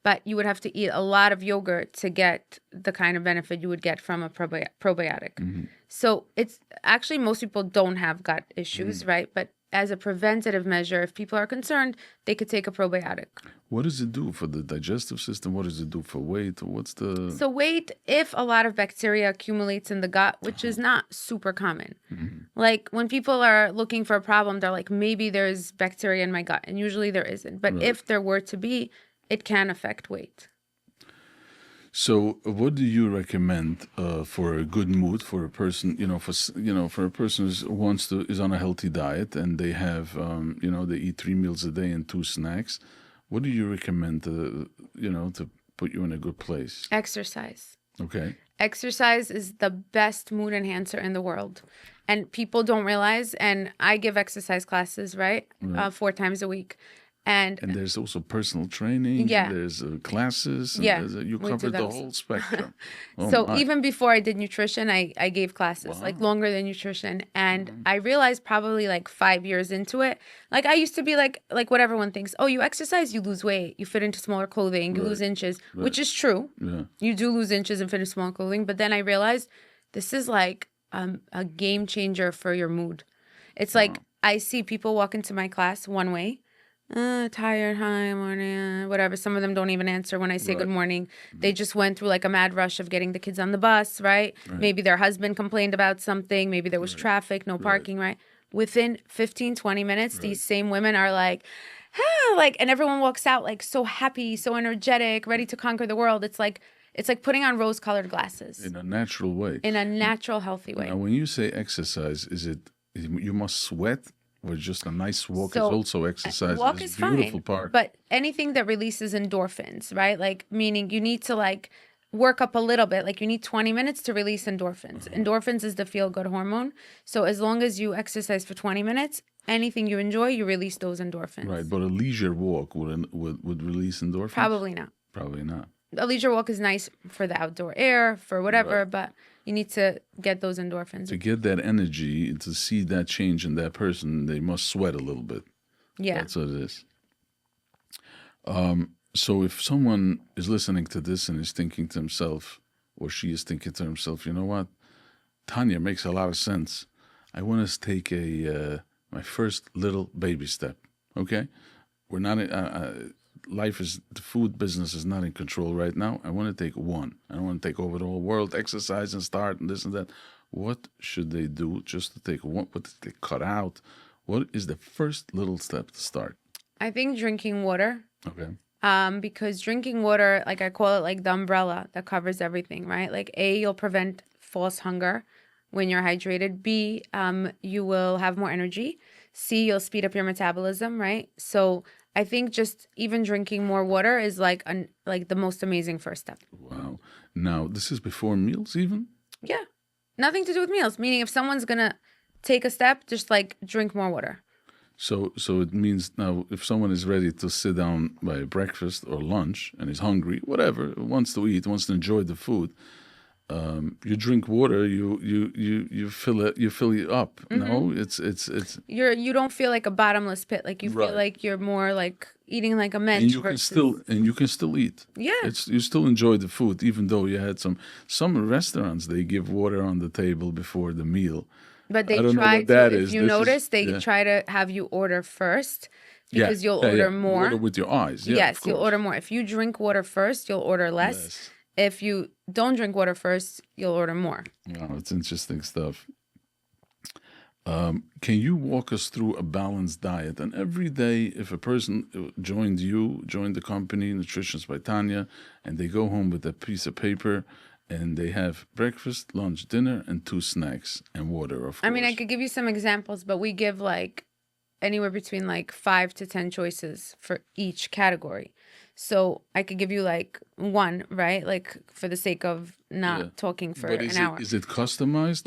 but you would have to eat a lot of yogurt to get the kind of benefit you would get from a probiotic. Mm-hmm. So it's actually most people don't have gut issues, right? But as a preventative measure, if people are concerned, they could take a probiotic. What does it do for the digestive system? What does it do for weight? So weight, if a lot of bacteria accumulates in the gut, which is not super common. Like when people are looking for a problem, they're like, maybe there's bacteria in my gut, and usually there isn't. But if there were to be, it can affect weight. So, what do you recommend for a good mood for a person? For a person who is on a healthy diet and they have, they eat 3 meals a day and 2 snacks. What do you recommend to put you in a good place? Exercise. Okay. Exercise is the best mood enhancer in the world, and people don't realize. And I give exercise classes, right? 4 times a week. And there's also personal training. Yeah. There's classes. And you covered the whole spectrum. Even before I did nutrition, I gave classes like longer than nutrition. And I realized probably like 5 years into it, like I used to be like what everyone thinks. Oh, you exercise, you lose weight, you fit into smaller clothing, you lose inches, which is true. Yeah. You do lose inches and fit into smaller clothing. But then I realized this is like a game changer for your mood. It's like I see people walk into my class one way. Tired, hi, morning, whatever. Some of them don't even answer when I say good morning. They just went through like a mad rush of getting the kids on the bus, right? Maybe their husband complained about something. Maybe there was traffic, no parking, right? Within 15, 20 minutes, these same women are like, and everyone walks out like so happy, so energetic, ready to conquer the world. It's like putting on rose-colored glasses. In a natural way. In a natural, healthy way. Now, when you say exercise, is it you must sweat? Or just a nice walk is also exercise. Walk is beautiful fine, part. But anything that releases endorphins, right? Like meaning you need to like work up a little bit. Like you need 20 minutes to release endorphins. Endorphins is the feel-good hormone. So as long as you exercise for 20 minutes, anything you enjoy, you release those endorphins. Right, but a leisure walk would release endorphins? Probably not. Probably not. A leisure walk is nice for the outdoor air, for whatever, but you need to get those endorphins. To get that energy, to see that change in that person, they must sweat a little bit. Yeah. That's what it is. So if someone is listening to this and is thinking to himself, or she is thinking to herself, you know what, Tanya makes a lot of sense. I want to take my first little baby step, okay? We're not... the food business is not in control right now. I want to take one. I don't want to take over the whole world, exercise and start and this and that. What should they do just to take one? What did they cut out? What is the first little step to start? I think drinking water. Okay. Because drinking water, like I call it like the umbrella that covers everything, right? Like A, you'll prevent false hunger when you're hydrated. B, you will have more energy. C, you'll speed up your metabolism, right? So I think just even drinking more water is like the most amazing first step. Wow. Now, this is before meals even? Yeah. Nothing to do with meals. Meaning if someone's going to take a step, just like drink more water. So it means now if someone is ready to sit down by breakfast or lunch and is hungry, whatever, wants to eat, wants to enjoy the food, you drink water, you fill it up. No, it's you don't feel like a bottomless pit. Like you feel like you're more like eating like a mensch. And you can still eat. Yeah, you still enjoy the food, even though you had some restaurants they give water on the table before the meal. But they try to. If you notice, they try to have you order first. Because you'll order more. Order with your eyes. Yes, you'll order more. If you drink water first, you'll order less. Yes. If you don't drink water first, you'll order more. Wow, it's interesting stuff. Can you walk us through a balanced diet? And every day, if a person joined the company, Nutritionist by Tanya, and they go home with a piece of paper, and they have breakfast, lunch, dinner, and 2 snacks, and water, of course. I mean, I could give you some examples, but we give like anywhere between like 5 to 10 choices for each category. So I could give you like one, right? Like for the sake of not talking for an hour. Is it customized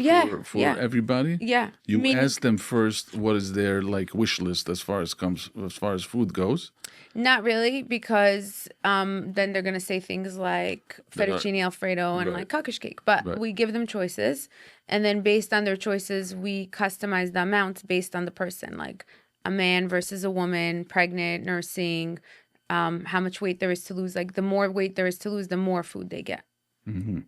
for everybody? Yeah. You ask them first what is their like wish list as far as food goes? Not really, because then they're gonna say things like fettuccine alfredo and like codfish cake. But we give them choices, and then based on their choices, we customize the amounts based on the person, like a man versus a woman, pregnant, nursing. How much weight there is to lose. Like the more weight there is to lose, the more food they get. Mm-hmm.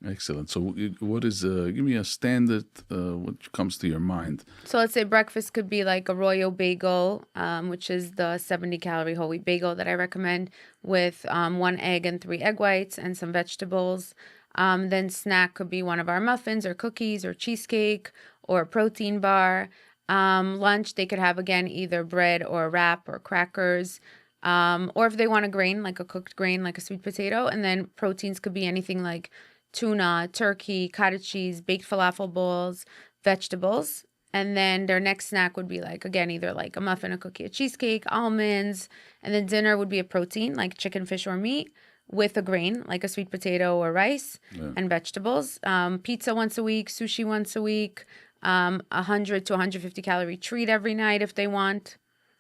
Excellent. So what is, give me a standard, what comes to your mind? So let's say breakfast could be like a Royal bagel, which is the 70-calorie whole wheat bagel that I recommend, with 1 egg and 3 egg whites and some vegetables. Then snack could be one of our muffins or cookies or cheesecake or a protein bar. Lunch, they could have, again, either bread or wrap or crackers. Or if they want a grain, like a cooked grain, like a sweet potato. And then proteins could be anything like tuna, turkey, cottage cheese, baked falafel balls, vegetables. And then their next snack would be like, again, either like a muffin, a cookie, a cheesecake, almonds. And then dinner would be a protein, like chicken, fish, or meat, with a grain, like a sweet potato or rice, and vegetables. Pizza once a week, sushi once a week, 100 to 150 calorie treat every night if they want,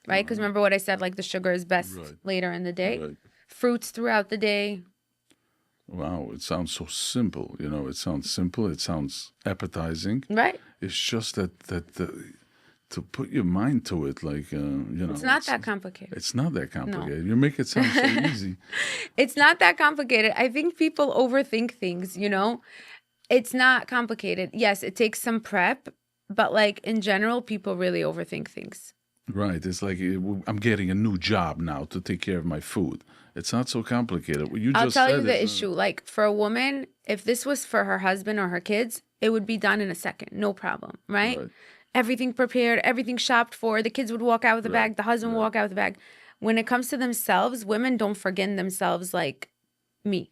right? Because remember what I said, like the sugar is best later in the day. Right. Fruits throughout the day. Wow, it sounds so simple. It sounds simple. It sounds appetizing. Right. It's just that to put your mind to it, like, It's not that complicated. It's not that complicated. No. You make it sound so easy. It's not that complicated. I think people overthink things, It's not complicated. Yes, it takes some prep, but like in general, people really overthink things. Right. It's like I'm getting a new job now to take care of my food. It's not so complicated. I'll tell you the issue. Like for a woman, if this was for her husband or her kids, it would be done in a second. No problem. Right? Everything prepared, everything shopped for. The kids would walk out with the bag. The husband would walk out with the bag. When it comes to themselves, women don't forget themselves like me,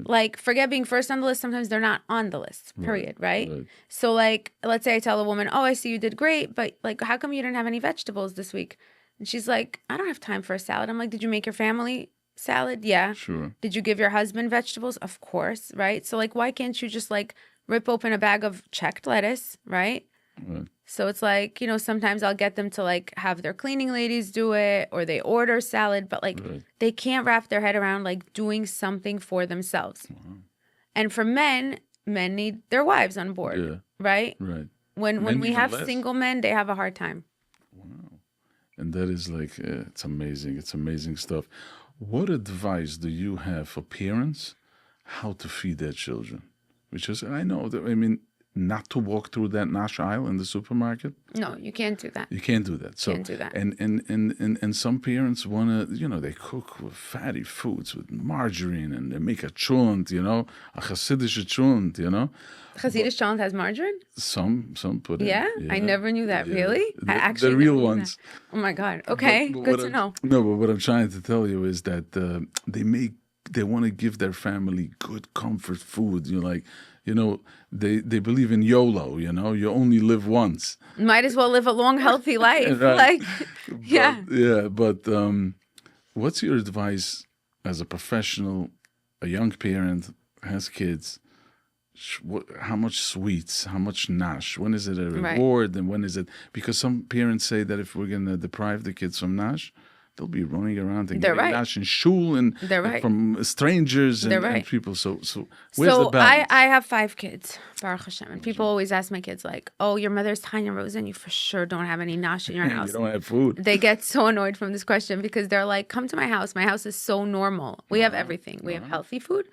Like forget being first on the list. Sometimes they're not on the list, period. Right? So like, let's say I tell a woman, oh, I see you did great, but like, how come you didn't have any vegetables this week? And she's like, I don't have time for a salad. I'm like, did you make your family salad? Yeah. Sure. Did you give your husband vegetables? Of course. Right. So like, why can't you just like rip open a bag of checked lettuce? Right. So it's like, sometimes I'll get them to like have their cleaning ladies do it, or they order salad, but like they can't wrap their head around like doing something for themselves. And for men need their wives on board, right? Right. When we have single men, they have a hard time. Wow. And that is like, it's amazing. It's amazing stuff. What advice do you have for parents how to feed their children? Because I know that, not to walk through that nash aisle in the supermarket. No, you can't do that. You can't do that. So, can't do that. And some parents want to, they cook with fatty foods, with margarine, and they make a chunt, a Hasidic chunt, Hasidic chunt has margarine? Some put it. Yeah? I never knew that. Really? I actually the real ones. Oh my God. Okay, but good to know. No, but what I'm trying to tell you is that they want to give their family good comfort food. They believe in YOLO, you only live once. Might as well live a long, healthy life. Right. But what's your advice as a professional, a young parent, has kids? How much sweets, how much nash? When is it a reward and when is it? Because some parents say that if we're going to deprive the kids from nash, they'll be running around and getting nash in shul and from strangers and people. So where's the balance? I have 5 kids, Baruch Hashem. And people always ask my kids like, oh, your mother's Tanya Rosen. You for sure don't have any nash in your house. You don't have food. They get so annoyed from this question because they're like, come to my house. My house is so normal. We have everything. We have healthy food.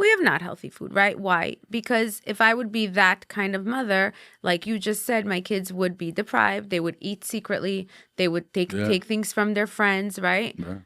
We have not healthy food, right? Why? Because if I would be that kind of mother, like you just said, my kids would be deprived. They would eat secretly. They would take things from their friends, right? Yeah.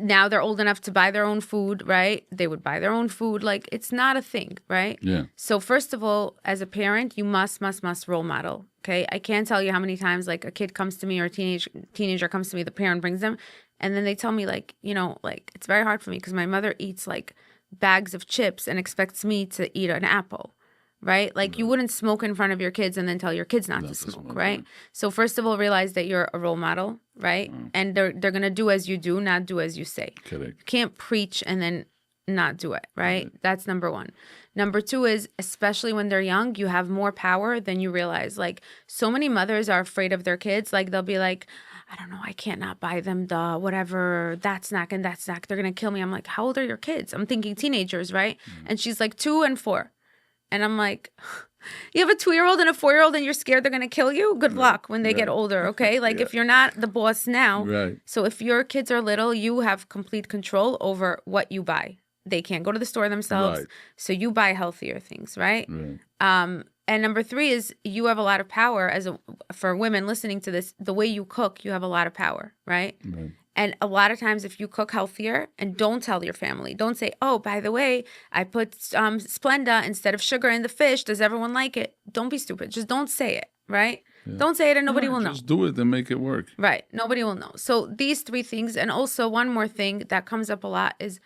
Now they're old enough to buy their own food, right? They would buy their own food. Like, it's not a thing, right? Yeah. So first of all, as a parent, you must role model, okay? I can't tell you how many times, like, a kid comes to me or a teenager comes to me, the parent brings them, and then they tell me, like, like, it's very hard for me because my mother eats, like, bags of chips and expects me to eat an apple, right? Like you wouldn't smoke in front of your kids and then tell your kids not to smoke, right? So first of all, realize that you're a role model, right? And they're going to do as you do, not do as you say. Correct. You can't preach and then not do it, right? That's number 1. Number 2 is, especially when they're young, you have more power than you realize. Like so many mothers are afraid of their kids. Like they'll be like, I don't know, I can't not buy them the whatever, that snack and that snack. They're going to kill me. I'm like, how old are your kids? I'm thinking teenagers, right? And she's like 2 and 4. And I'm like, you have a 2-year-old and a 4-year-old and you're scared they're going to kill you? Good luck when they get older, okay? Like if you're not the boss now. Right. So if your kids are little, you have complete control over what you buy. They can't go to the store themselves. Right. So you buy healthier things, right? Right. And number 3 is you have a lot of power for women listening to this. The way you cook, you have a lot of power, right? Right. And a lot of times if you cook healthier and don't tell your family, don't say, oh, by the way, I put Splenda instead of sugar in the fish. Does everyone like it? Don't be stupid. Just don't say it, right? Yeah. Don't say it and nobody will know. Just do it and make it work. Right. Nobody will know. So these 3 things. And also one more thing that comes up a lot is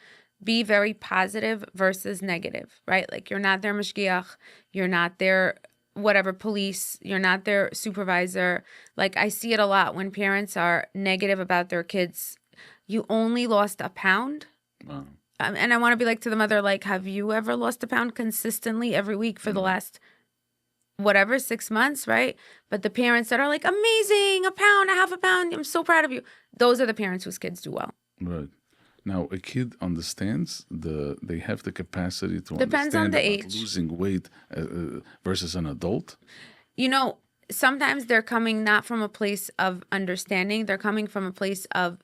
be very positive versus negative, right? Like you're not their mashgiach, you're not their whatever police, you're not their supervisor. Like I see it a lot when parents are negative about their kids. You only lost a pound. Wow. And I want to be like to the mother, like, have you ever lost a pound consistently every week for the last whatever, 6 months, right? But the parents that are like, amazing, a pound, a half a pound, I'm so proud of you. Those are the parents whose kids do well. Right. Now, a kid understands they have the capacity to Depends understand on the about age. losing weight versus an adult. You know, sometimes they're coming not from a place of understanding. They're coming from a place of,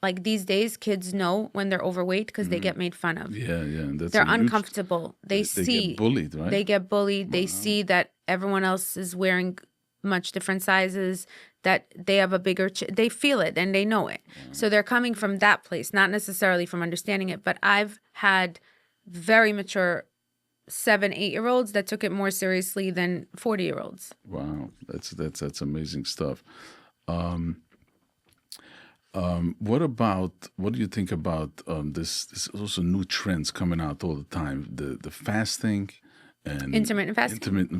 like these days, kids know when they're overweight because they get made fun of. Yeah. That's they're uncomfortable. They see. They get bullied, right? They get bullied. Wow. They see that everyone else is wearing much different sizes, that they have a bigger, they feel it and they know it. Wow. So they're coming from that place, not necessarily from understanding it. But I've had very mature 7, 8-year-olds that took it more seriously than 40-year-olds. Wow, that's amazing stuff. What do you think about this also new trends coming out all the time, the fasting and intermittent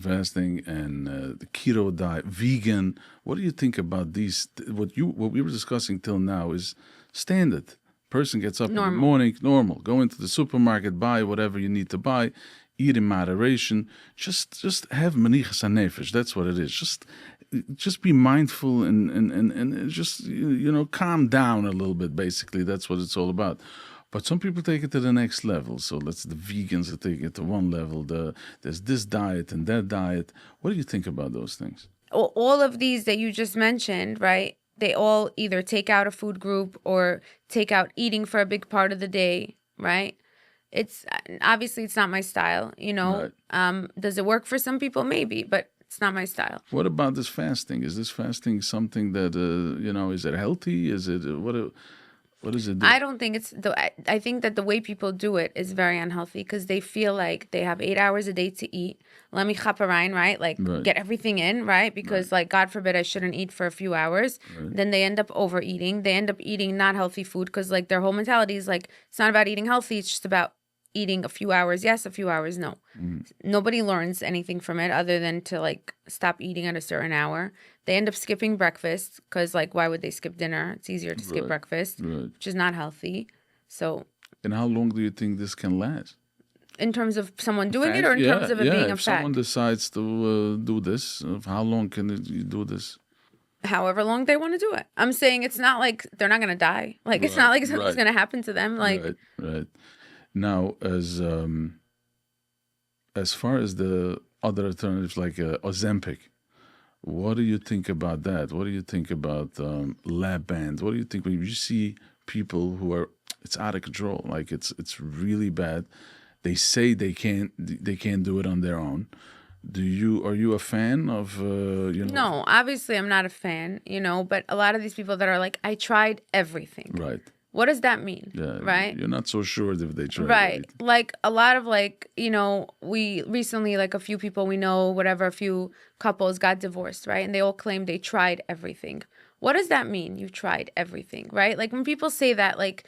fasting and the keto diet, vegan? What do you think about these? What we were discussing till now is standard. Person gets up in the morning, normal, go into the supermarket, buy whatever you need to buy, eat in moderation, just have manichas hanefesh. That's what it is. Just be mindful and just calm down a little bit. Basically, that's what it's all about. But some people take it to the next level. So the vegans that take it to one level. There's this diet and that diet. What do you think about those things? All of these that you just mentioned, right? They all either take out a food group or take out eating for a big part of the day, right? It's obviously it's not my style, Right. Does it work for some people? Maybe, but it's not my style. What about this fasting? Is this fasting something that is it healthy? Is it what does it do? I don't think I think that the way people do it is very unhealthy because they feel like they have 8 hours a day to eat. Let me chaperein, right? Like get everything in, right? Because like God forbid I shouldn't eat for a few hours. Right. Then they end up overeating. They end up eating not healthy food because like their whole mentality is like it's not about eating healthy. It's just about eating a few hours yes, a few hours no. Nobody learns anything from it other than to like stop eating at a certain hour. They end up skipping breakfast because like why would they skip dinner? It's easier to skip breakfast, which is not healthy. So. And how long do you think this can last? In terms of someone doing it or in terms of it being a if fad? Someone decides to do this, how long can you do this? However long they want to do it. I'm saying it's not like they're not going to die. Like it's not like something's going to happen to them. Like Right. Now, as far as the other alternatives like Ozempic, what do you think about that? What do you think about lab bands? What do you think when you see people who it's out of control, like it's really bad? They say they can't do it on their own. Are you a fan of No, obviously I'm not a fan, but a lot of these people that are like, I tried everything. Right. What does that mean? Yeah, right? You're not so sure if they tried. Right. Like a lot of we recently, like a few people we know, a few couples got divorced, right? And they all claim they tried everything. What does that mean? You tried everything, right? Like when people say that, like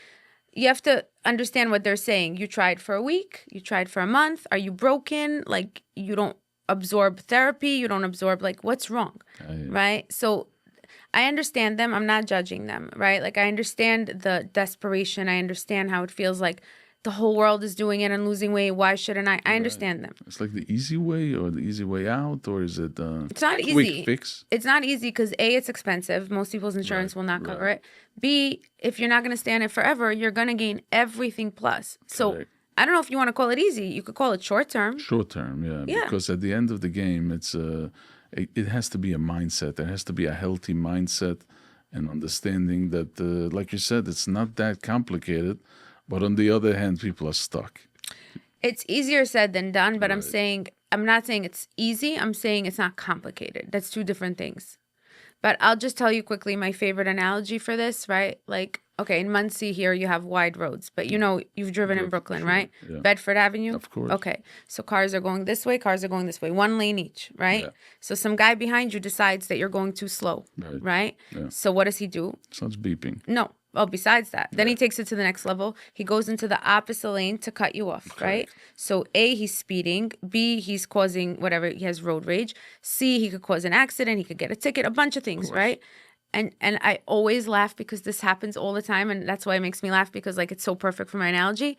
you have to understand what they're saying. You tried for a week, you tried for a month. Are you broken? Like you don't absorb therapy, you don't absorb what's wrong, right? So I understand them. I'm not judging them, right? Like I understand the desperation. I understand how it feels like the whole world is doing it and losing weight. Why shouldn't I? I understand them. It's like the easy way or the easy way out, or is it it's not quick easy. Fix? It's not easy because A, it's expensive. Most people's insurance will not cover it. B, if you're not going to stay on it forever, you're going to gain everything plus. So Correct. I don't know if you want to call it easy. You could call it short term. Short term, yeah. Because at the end of the game, it's it has to be a mindset. There has to be a healthy mindset and understanding that, like you said, it's not that complicated. But on the other hand, people are stuck. It's easier said than done, but I'm not saying it's easy. I'm saying it's not complicated. That's two different things. But I'll just tell you quickly my favorite analogy for this, right? Like, okay, in Muncie here, you have wide roads, but you've driven in Brooklyn, right? Yeah. Bedford Avenue? Of course. Okay, so cars are going this way, cars are going this way, 1 lane each, right? Yeah. So some guy behind you decides that you're going too slow, right? Yeah. So what does he do? Starts beeping. No. Well, besides that, then he takes it to the next level. He goes into the opposite lane to cut you off, right? So A, he's speeding. B, he's causing whatever. He has road rage. C, he could cause an accident. He could get a ticket, a bunch of things, right? And I always laugh because this happens all the time. And that's why it makes me laugh because like it's so perfect for my analogy.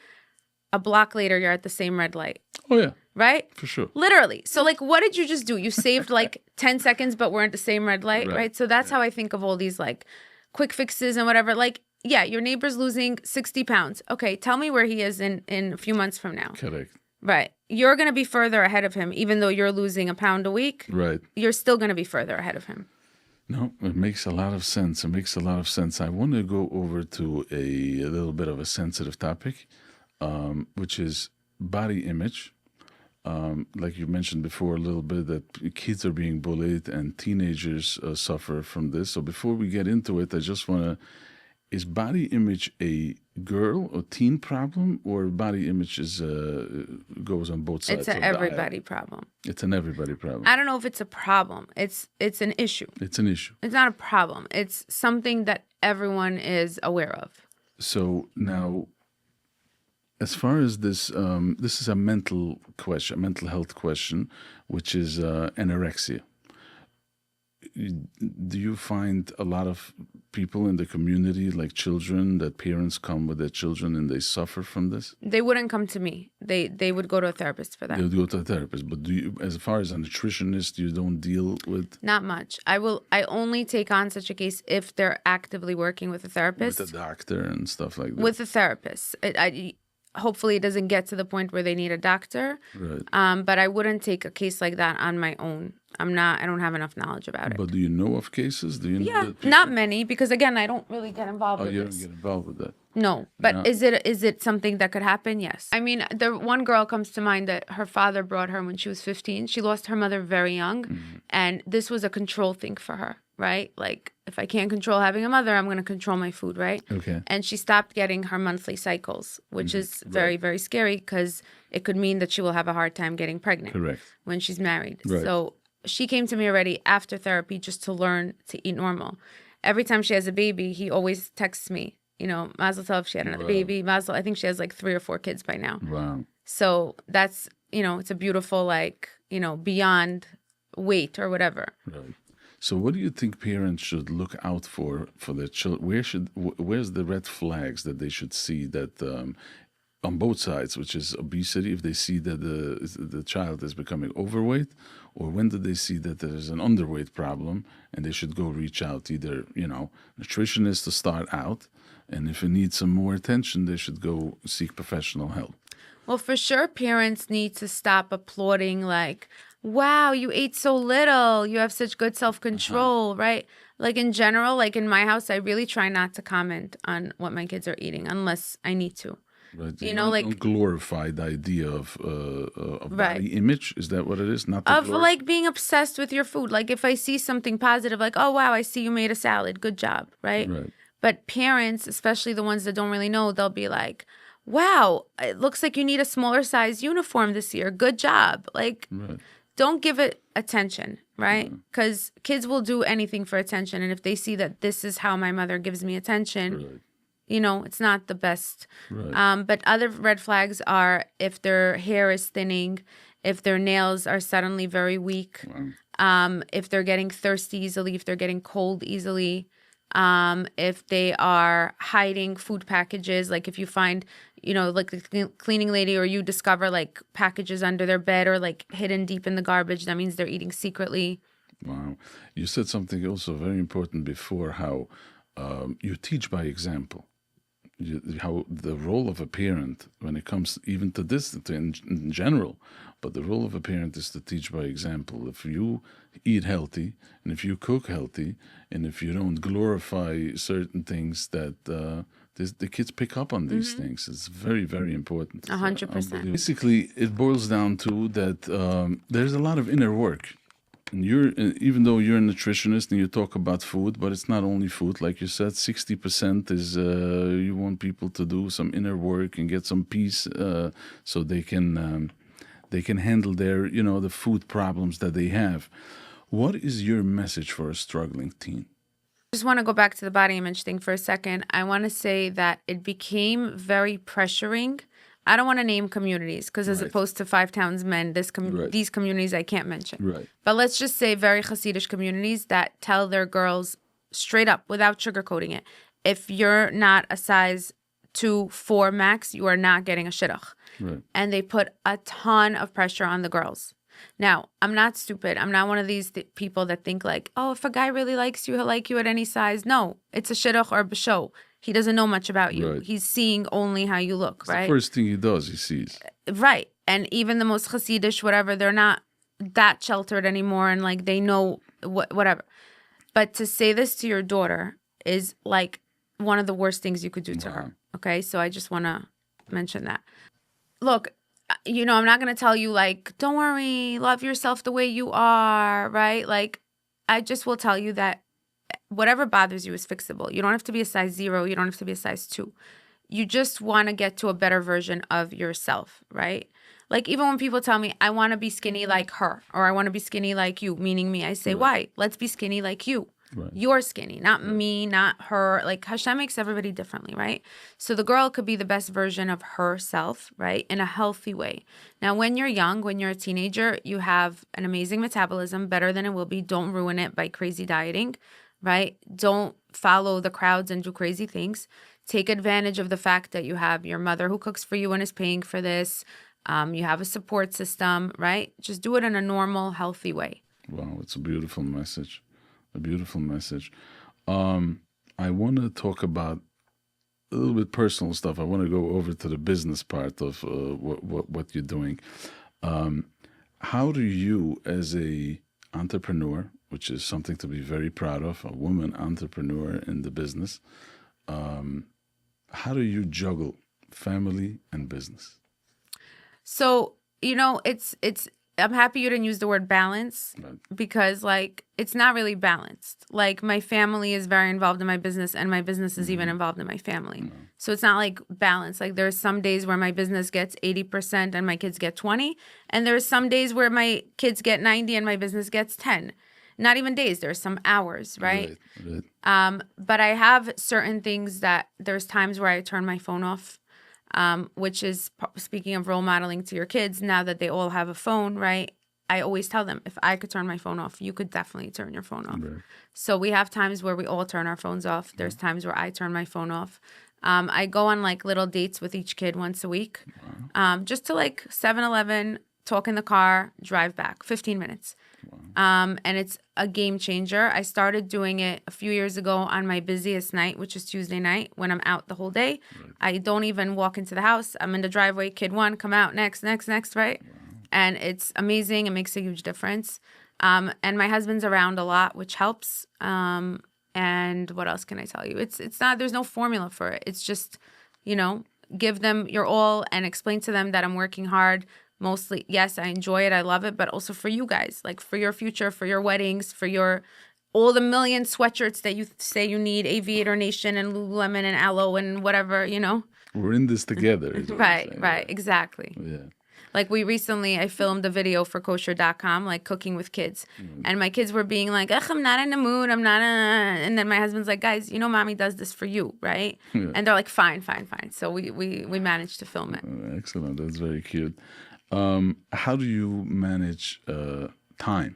A block later, you're at the same red light. Oh, yeah. Right? For sure. Literally. So like, what did you just do? You saved like 10 seconds, but we're at the same red light, right? So that's how I think of all these like quick fixes and whatever. Like, yeah, your neighbor's losing 60 pounds. Okay, tell me where he is in a few months from now. Correct. Right. You're going to be further ahead of him, even though you're losing a pound a week. Right. You're still going to be further ahead of him. No, it makes a lot of sense. It makes a lot of sense. I want to go over to a little bit of a sensitive topic, which is body image. Like you mentioned before a little bit, that kids are being bullied and teenagers suffer from this. So before we get into it, I just want to, is body image a girl or teen problem, or body image goes on both sides? It's an everybody problem. It's an everybody problem. I don't know if it's a problem. It's an issue. It's an issue. It's not a problem. It's something that everyone is aware of. So now, as far as this, this is a mental question, a mental health question, which is anorexia. Do you find a lot of people in the community, like children, that parents come with their children and they suffer from this? They wouldn't come to me. They would go to a therapist for that. They would go to a therapist. But do you, as far as a nutritionist, you don't deal with? Not much. I only take on such a case if they're actively working with a therapist. With a doctor and stuff like that. With a therapist. Hopefully it doesn't get to the point where they need a doctor. Right. But I wouldn't take a case like that on my own. I don't have enough knowledge about it. But do you know of cases? Do you know? Yeah, not many, because again, I don't really get involved with this. Oh, you don't get involved with that? No, but is it something that could happen? Yes. I mean, the one girl comes to mind that her father brought her when she was 15. She lost her mother very young, and this was a control thing for her, right? Like, if I can't control having a mother, I'm going to control my food, right? Okay. And she stopped getting her monthly cycles, which is very, very scary because it could mean that she will have a hard time getting pregnant. Correct. When she's married. Right. So she came to me already after therapy just to learn to eat normal. Every time she has a baby, he always texts me, Mazel tov, she had another baby. Mazel, I think she has like 3 or 4 kids by now. Wow. So that's, it's a beautiful, like, beyond weight or whatever. Right. So what do you think parents should look out for their children? Where's the red flags that they should see that on both sides, which is obesity, if they see that the child is becoming overweight, or when do they see that there's an underweight problem and they should go reach out, either, nutritionist to start out, and if it needs some more attention, they should go seek professional help. Well, for sure, parents need to stop applauding like, wow, you ate so little, you have such good self-control, right? Like in general, like in my house, I really try not to comment on what my kids are eating unless I need to. Right. Don't glorify the idea of body image. Is that what it is? Not of like being obsessed with your food. Like if I see something positive, like, oh wow, I see you made a salad, good job, right? But parents, especially the ones that don't really know, they'll be like, wow, it looks like you need a smaller size uniform this year. Good job. Like, don't give it attention, right? Because kids will do anything for attention, and if they see that this is how my mother gives me attention. It's not the best. But other red flags are if their hair is thinning, if their nails are suddenly very weak, if they're getting thirsty easily, if they're getting cold easily, if they are hiding food packages, like if you find, like the cleaning lady or you discover like packages under their bed or like hidden deep in the garbage, that means they're eating secretly. Wow. You said something also very important before, how you teach by example. How the role of a parent, when it comes even to this in general, but the role of a parent is to teach by example. If you eat healthy, and if you cook healthy, and if you don't glorify certain things that the kids pick up on these things. It's very, very important. 100%. Basically, it boils down to that there's a lot of inner work. And even though you're a nutritionist and you talk about food, but it's not only food. Like you said, 60% is you want people to do some inner work and get some peace so they can handle their, the food problems that they have. What is your message for a struggling teen? I just want to go back to the body image thing for a second. I want to say that it became very pressuring. I don't want to name communities because as opposed to 5 Towns Men, these communities I can't mention. Right. But let's just say very Hasidish communities that tell their girls straight up without sugarcoating it. If you're not a size 2, 4 max, you are not getting a shidduch. Right. And they put a ton of pressure on the girls. Now, I'm not stupid. I'm not one of these people that think like, oh, if a guy really likes you, he'll like you at any size. No, it's a shidduch or b'sho. He doesn't know much about you. Right. He's seeing only how you look, right? The first thing he does, he sees. Right. And even the most Hasidish, whatever, they're not that sheltered anymore and like they know whatever. But to say this to your daughter is like one of the worst things you could do to her. Okay? So I just want to mention that. Look, I'm not going to tell you like, don't worry, love yourself the way you are, right? Like, I just will tell you that whatever bothers you is fixable. You don't have to be a size 0. You don't have to be a size 2. You just want to get to a better version of yourself, right? Like even when people tell me, I want to be skinny like her or I want to be skinny like you, meaning me, I say, why? Let's be skinny like you. Right. You're skinny, not me, not her. Like Hashem makes everybody differently, right? So the girl could be the best version of herself, right? In a healthy way. Now, when you're young, when you're a teenager, you have an amazing metabolism, better than it will be. Don't ruin it by crazy dieting, right? Don't follow the crowds and do crazy things. Take advantage of the fact that you have your mother who cooks for you and is paying for this. You have a support system, right? Just do it in a normal, healthy way. Wow, it's a beautiful message. A beautiful message. I want to talk about a little bit personal stuff. I want to go over to the business part of what you're doing. How do you, as a entrepreneur, which is something to be very proud of, a woman entrepreneur in the business, how do you juggle family and business? So, it's I'm happy you didn't use the word balance because like it's not really balanced. Like my family is very involved in my business and my business is even involved in my family. So it's not like balance. Like there's some days where my business gets 80% and my kids get 20. And there's some days where my kids get 90 and my business gets 10. Not even days, there's some hours, right? But I have certain things that there's times where I turn my phone off. Which is, speaking of role modeling to your kids, now that they all have a phone, right? I always tell them, if I could turn my phone off, you could definitely turn your phone off. Right. So we have times where we all turn our phones off. There's times where I turn my phone off. I go on like little dates with each kid once a week, just to like 7-Eleven, talk in the car, drive back, 15 minutes. And it's a game changer. I started doing it a few years ago on my busiest night, which is Tuesday night when I'm out the whole day. Right. I don't even walk into the house. I'm in the driveway, kid 1, come out, next, right? Wow. And it's amazing. It makes a huge difference. And my husband's around a lot, which helps. And what else can I tell you? It's not, there's no formula for it. It's just, give them your all and explain to them that I'm working hard. Mostly, yes, I enjoy it. I love it. But also for you guys, like for your future, for your weddings, for all the million sweatshirts that you say you need, Aviator Nation and Lululemon and Aloe and whatever, We're in this together. Right. Exactly. Yeah. Like I filmed a video for kosher.com, like cooking with kids. And my kids were being like, I'm not in the mood. And then my husband's like, guys, mommy does this for you, right? Yeah. And they're like, fine. So we managed to film it. Excellent. That's very cute. How do you manage time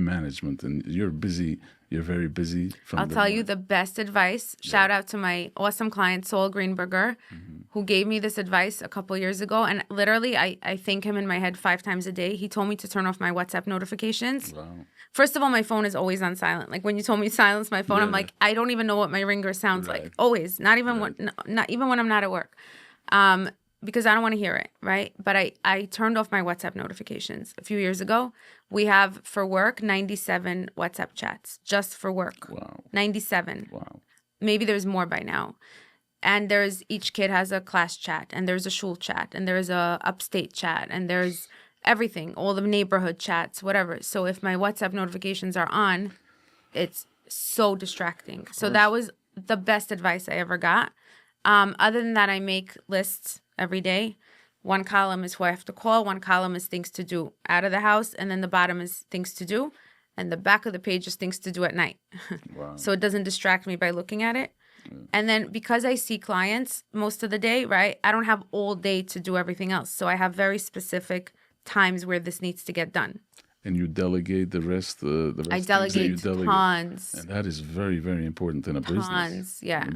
management? And you're busy. You're very busy. I'll tell you the best advice. Shout out to my awesome client, Saul Greenberger, who gave me this advice a couple years ago. And literally, I thank him in my head 5 times a day. He told me to turn off my WhatsApp notifications. Wow. First of all, my phone is always on silent. Like when you told me to silence my phone, I'm like, I don't even know what my ringer sounds like. Always. Not even not even when I'm not at work. Because I don't want to hear it, right? But I turned off my WhatsApp notifications a few years ago. We have, for work, 97 WhatsApp chats, just for work. Wow. 97. Wow. Maybe there's more by now. And each kid has a class chat, and there's a shul chat, and there's a upstate chat, and there's everything, all the neighborhood chats, whatever. So if my WhatsApp notifications are on, it's so distracting. So that was the best advice I ever got. Other than that, I make lists every day. One column is who I have to call. One column is things to do out of the house. And then the bottom is things to do. And the back of the page is things to do at night. Wow. So it doesn't distract me by looking at it. And then because I see clients most of the day, right, I don't have all day to do everything else. So I have very specific times where this needs to get done. And you delegate the rest. I delegate tons. And that is very, very important in a business. Tons, yeah.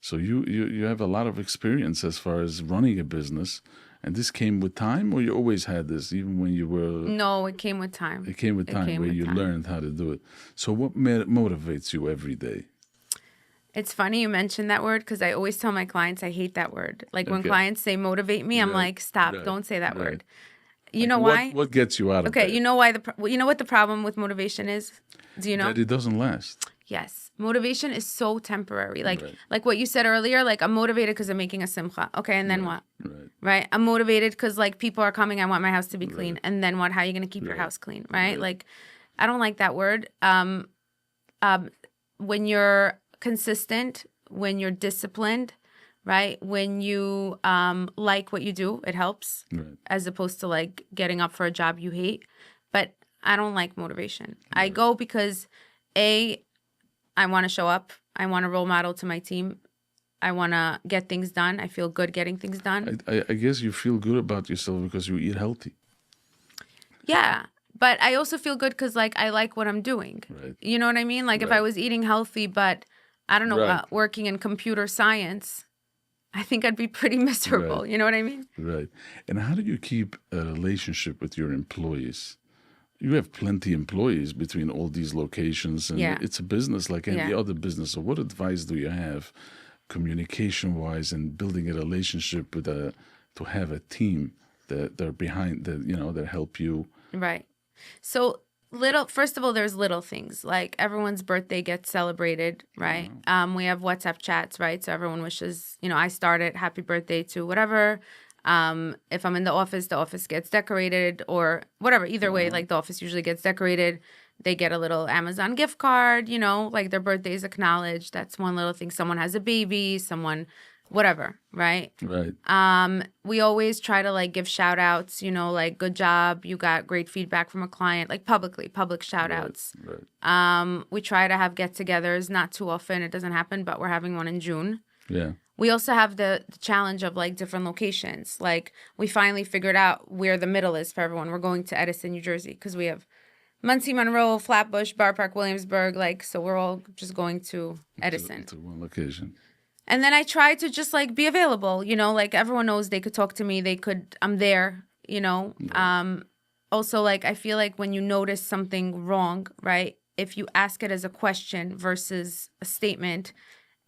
So you have a lot of experience as far as running a business. And this came with time, or you always had this, even when you were... No, it came with time. It came with time, where you learned how to do it. So what motivates you every day? It's funny you mentioned that word, because I always tell my clients I hate that word. Like when clients say motivate me, I'm like, stop, don't say that word. You know why? What gets you out of that? Okay, you know why you know what the problem with motivation is? Do you know? That it doesn't last. Yes. Motivation is so temporary. Like what you said earlier, like I'm motivated because I'm making a simcha. Okay, and then what? Right? I'm motivated because like people are coming, I want my house to be clean. And then what? How are you going to keep your house clean? Right? Like I don't like that word. When you're consistent, when you're disciplined, right? When you like what you do, it helps, as opposed to like getting up for a job you hate. But I don't like motivation. I go because I want to show up. I want to role model to my team. I want to get things done. I feel good getting things done. I guess you feel good about yourself because you eat healthy. Yeah. But I also feel good because like I like what I'm doing. Right. You know what I mean? Like if I was eating healthy, but I don't know, working in computer science, I think I'd be pretty miserable. Right. You know what I mean? Right. And how do you keep a relationship with your employees? You have plenty of employees between all these locations, and it's a business like any other business. So what advice do you have communication-wise and building a relationship with to have a team that they're behind, that, you know, that help you? Right. So first of all, there's little things like everyone's birthday gets celebrated, right? We have WhatsApp chats, right? So everyone wishes, you know, I started happy birthday to whatever. If I'm in the office gets decorated or whatever. Either way, like the office usually gets decorated. They get a little Amazon gift card, you know, like their birthday is acknowledged. That's one little thing. Someone has a baby, whatever, right? Right. We always try to like give shout outs, you know, like good job, you got great feedback from a client, like public shout outs. Right. We try to have get-togethers, not too often. It doesn't happen, but we're having one in June. Yeah. We also have the challenge of like different locations. Like we finally figured out where the middle is for everyone. We're going to Edison, New Jersey, because we have Muncie, Monroe, Flatbush, Bar Park, Williamsburg. Like, so we're all just going to Edison. To one location. And then I try to just like be available, you know, like everyone knows they could talk to me. I'm there, you know. Also, like, I feel like when you notice something wrong, right, if you ask it as a question versus a statement,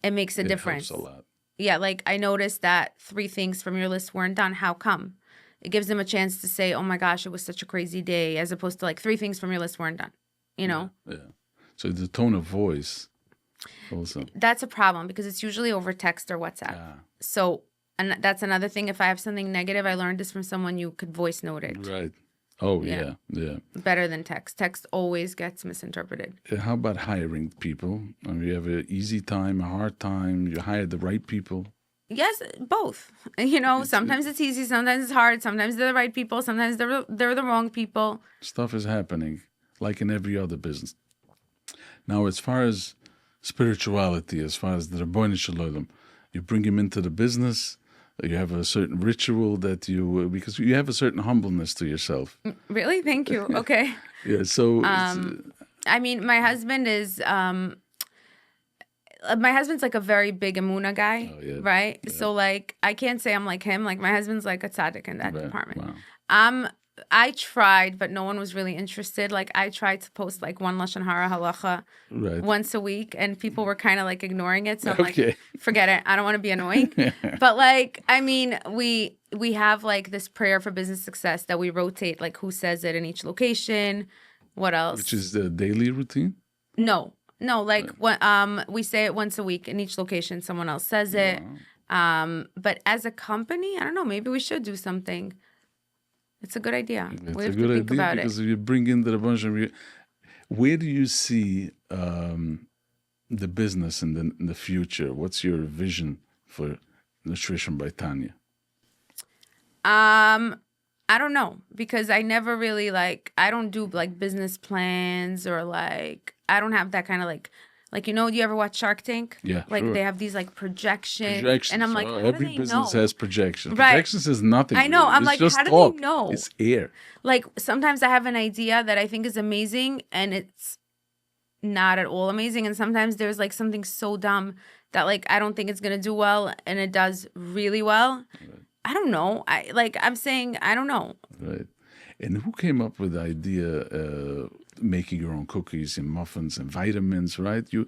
it makes a difference. It helps a lot. Yeah, like I noticed that 3 things from your list weren't done. How come? It gives them a chance to say, oh my gosh, it was such a crazy day, as opposed to like 3 things from your list weren't done, you know? Yeah. So the tone of voice also. That's a problem because it's usually over text or WhatsApp. Yeah. So, and that's another thing. If I have something negative, I learned this from someone, you could voice note it. Right. Oh, yeah. Better than text. Text always gets misinterpreted. How about hiring people? I mean, you have an easy time, a hard time. You hire the right people. Yes, both. You know, sometimes it's easy, sometimes it's hard. Sometimes they're the right people, sometimes they're the wrong people. Stuff is happening, like in every other business. Now, as far as spirituality, as far as the Rabbeinu Shalom, you bring him into the business. You have a certain ritual that because you have a certain humbleness to yourself. Really? Thank you. Okay. Yeah. So, I mean, my husband is, my husband's like a very big Amuna guy, right? Yeah. So like, I can't say I'm like him. Like my husband's like a tzaddik in that department. Wow. I tried, but no one was really interested. Like I tried to post like one Lashon Hara halacha once a week, and people were kind of like ignoring it. So I'm like, forget it. I don't want to be annoying. But like, I mean, we have like this prayer for business success that we rotate, like who says it in each location. What else? Which is the daily routine? No. No, like we say it once a week in each location. Someone else says it. Wow. But as a company, I don't know. Maybe we should do something. It's a good idea. It's a good idea because if you bring in the bunch of where do you see the business in the future? What's your vision for Nutrition by Tanya? I don't know, because I never really I don't do like business plans or I don't have that kind of do you ever watch Shark Tank? Yeah, sure. They have these projections. And I'm like, how every do they business know? has projections. Right. Projections is nothing. I know. Really. I'm it's like, just how do talk. they know? It's air. Sometimes I have an idea that I think is amazing and it's not at all amazing. And sometimes there's something so dumb that I don't think it's going to do well and it does really well. Right. I don't know. I'm saying, I don't know. Right. And who came up with the idea making your own cookies and muffins and vitamins, right? You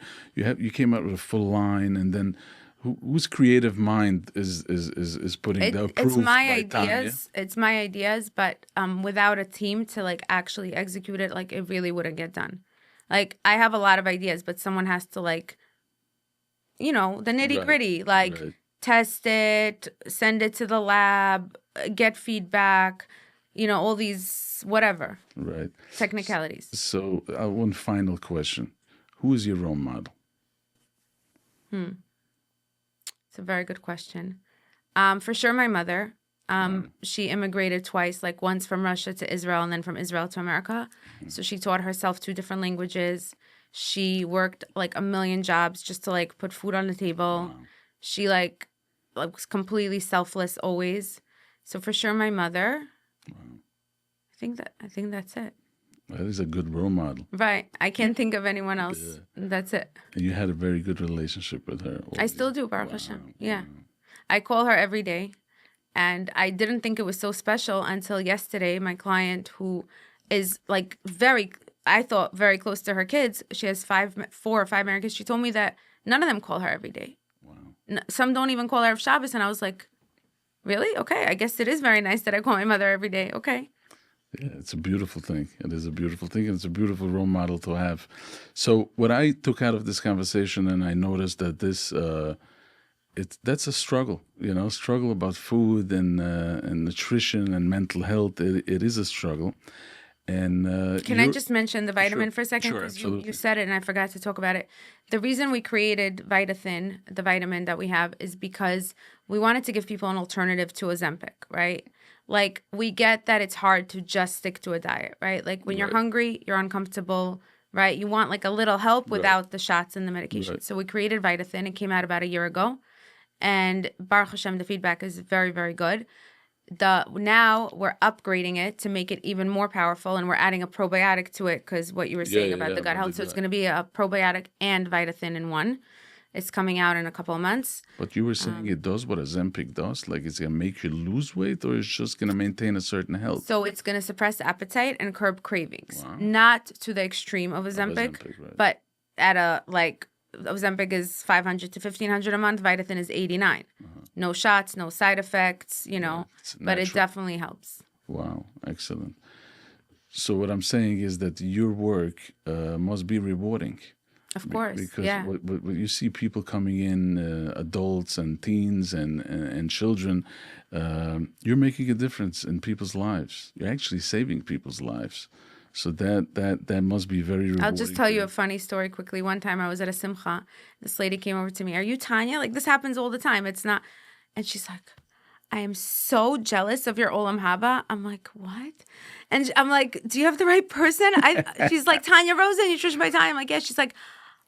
came up with a full line, and then whose creative mind is putting the approved It's my by ideas. Tanya? It's my ideas, but without a team to actually execute it, it really wouldn't get done. I have a lot of ideas, but someone has to the nitty gritty, right. Test it, send it to the lab, get feedback, all these whatever. Right. Technicalities. So one final question. Who is your role model? It's a very good question. For sure my mother. She immigrated twice, once from Russia to Israel and then from Israel to America. Mm-hmm. So she taught herself 2 different languages. She worked a million jobs just to put food on the table. Wow. She was completely selfless always. So for sure my mother. Wow. I think that's it. That is a good role model. Right. I can't think of anyone else. Yeah. That's it. And you had a very good relationship with her. I still do, Baruch Hashem. Yeah. I call her every day. And I didn't think it was so special until yesterday. My client, who is I thought very close to her kids, she has 4 or 5 married kids. She told me that none of them call her every day. Wow. Some don't even call her of Shabbos. And I was like, really? Okay. I guess it is very nice that I call my mother every day. Okay. Yeah, it's a beautiful thing. It is a beautiful thing, and it's a beautiful role model to have. So what I took out of this conversation, and I noticed that that's a struggle, struggle about food and nutrition and mental health. It is a struggle. And can I just mention the vitamin for a second? Sure, absolutely. You said it and I forgot to talk about it. The reason we created VIAthin, the vitamin that we have, is because we wanted to give people an alternative to Ozempic, right? We get that it's hard to just stick to a diet, right? When you're hungry, you're uncomfortable, right? You want a little help without the shots and the medication. Right. So we created VIAthin. It came out about a year ago. And Baruch Hashem, the feedback is very, very good. Now we're upgrading it to make it even more powerful, and we're adding a probiotic to it because what you were saying about the gut health. So it's going to be a probiotic and VIAthin in one. It's coming out in a couple of months. But you were saying it does what Ozempic does? It's going to make you lose weight, or it's just going to maintain a certain health? So it's going to suppress appetite and curb cravings. Wow. Not to the extreme of Ozempic, right. But at Ozempic is $500 to $1,500 a month. VIAthin is $89. No shots, no side effects, but it definitely helps. Wow, excellent. So what I'm saying is that your work must be rewarding. Of course, because what you see people coming in, adults and teens and children, you're making a difference in people's lives. You're actually saving people's lives. So that must be very rewarding. I'll just tell you a funny story quickly. One time I was at a simcha. This lady came over to me. Are you Tanya? This happens all the time. It's not. And she's like, I am so jealous of your Olam Haba. I'm like, what? And I'm like, do you have the right person? She's like, Tanya Rosen, Nutrition by Tanya. I'm like, yeah. She's like,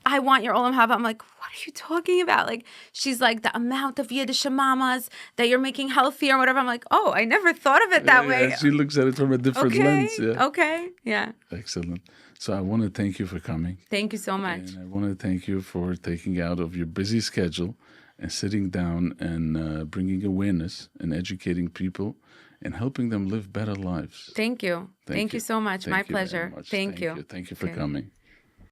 I want your Olam Haba. I'm like, what are you talking about? She's like, the amount of Yiddish mamas that you're making healthier or whatever. I'm like, oh, I never thought of it that way. Yeah, she looks at it from a different lens. Yeah. Okay. Yeah. Excellent. So I want to thank you for coming. Thank you so much. And I want to thank you for taking out of your busy schedule and sitting down and bringing awareness and educating people and helping them live better lives. Thank you. Thank you so much. My pleasure. Thank you. Thank you for coming.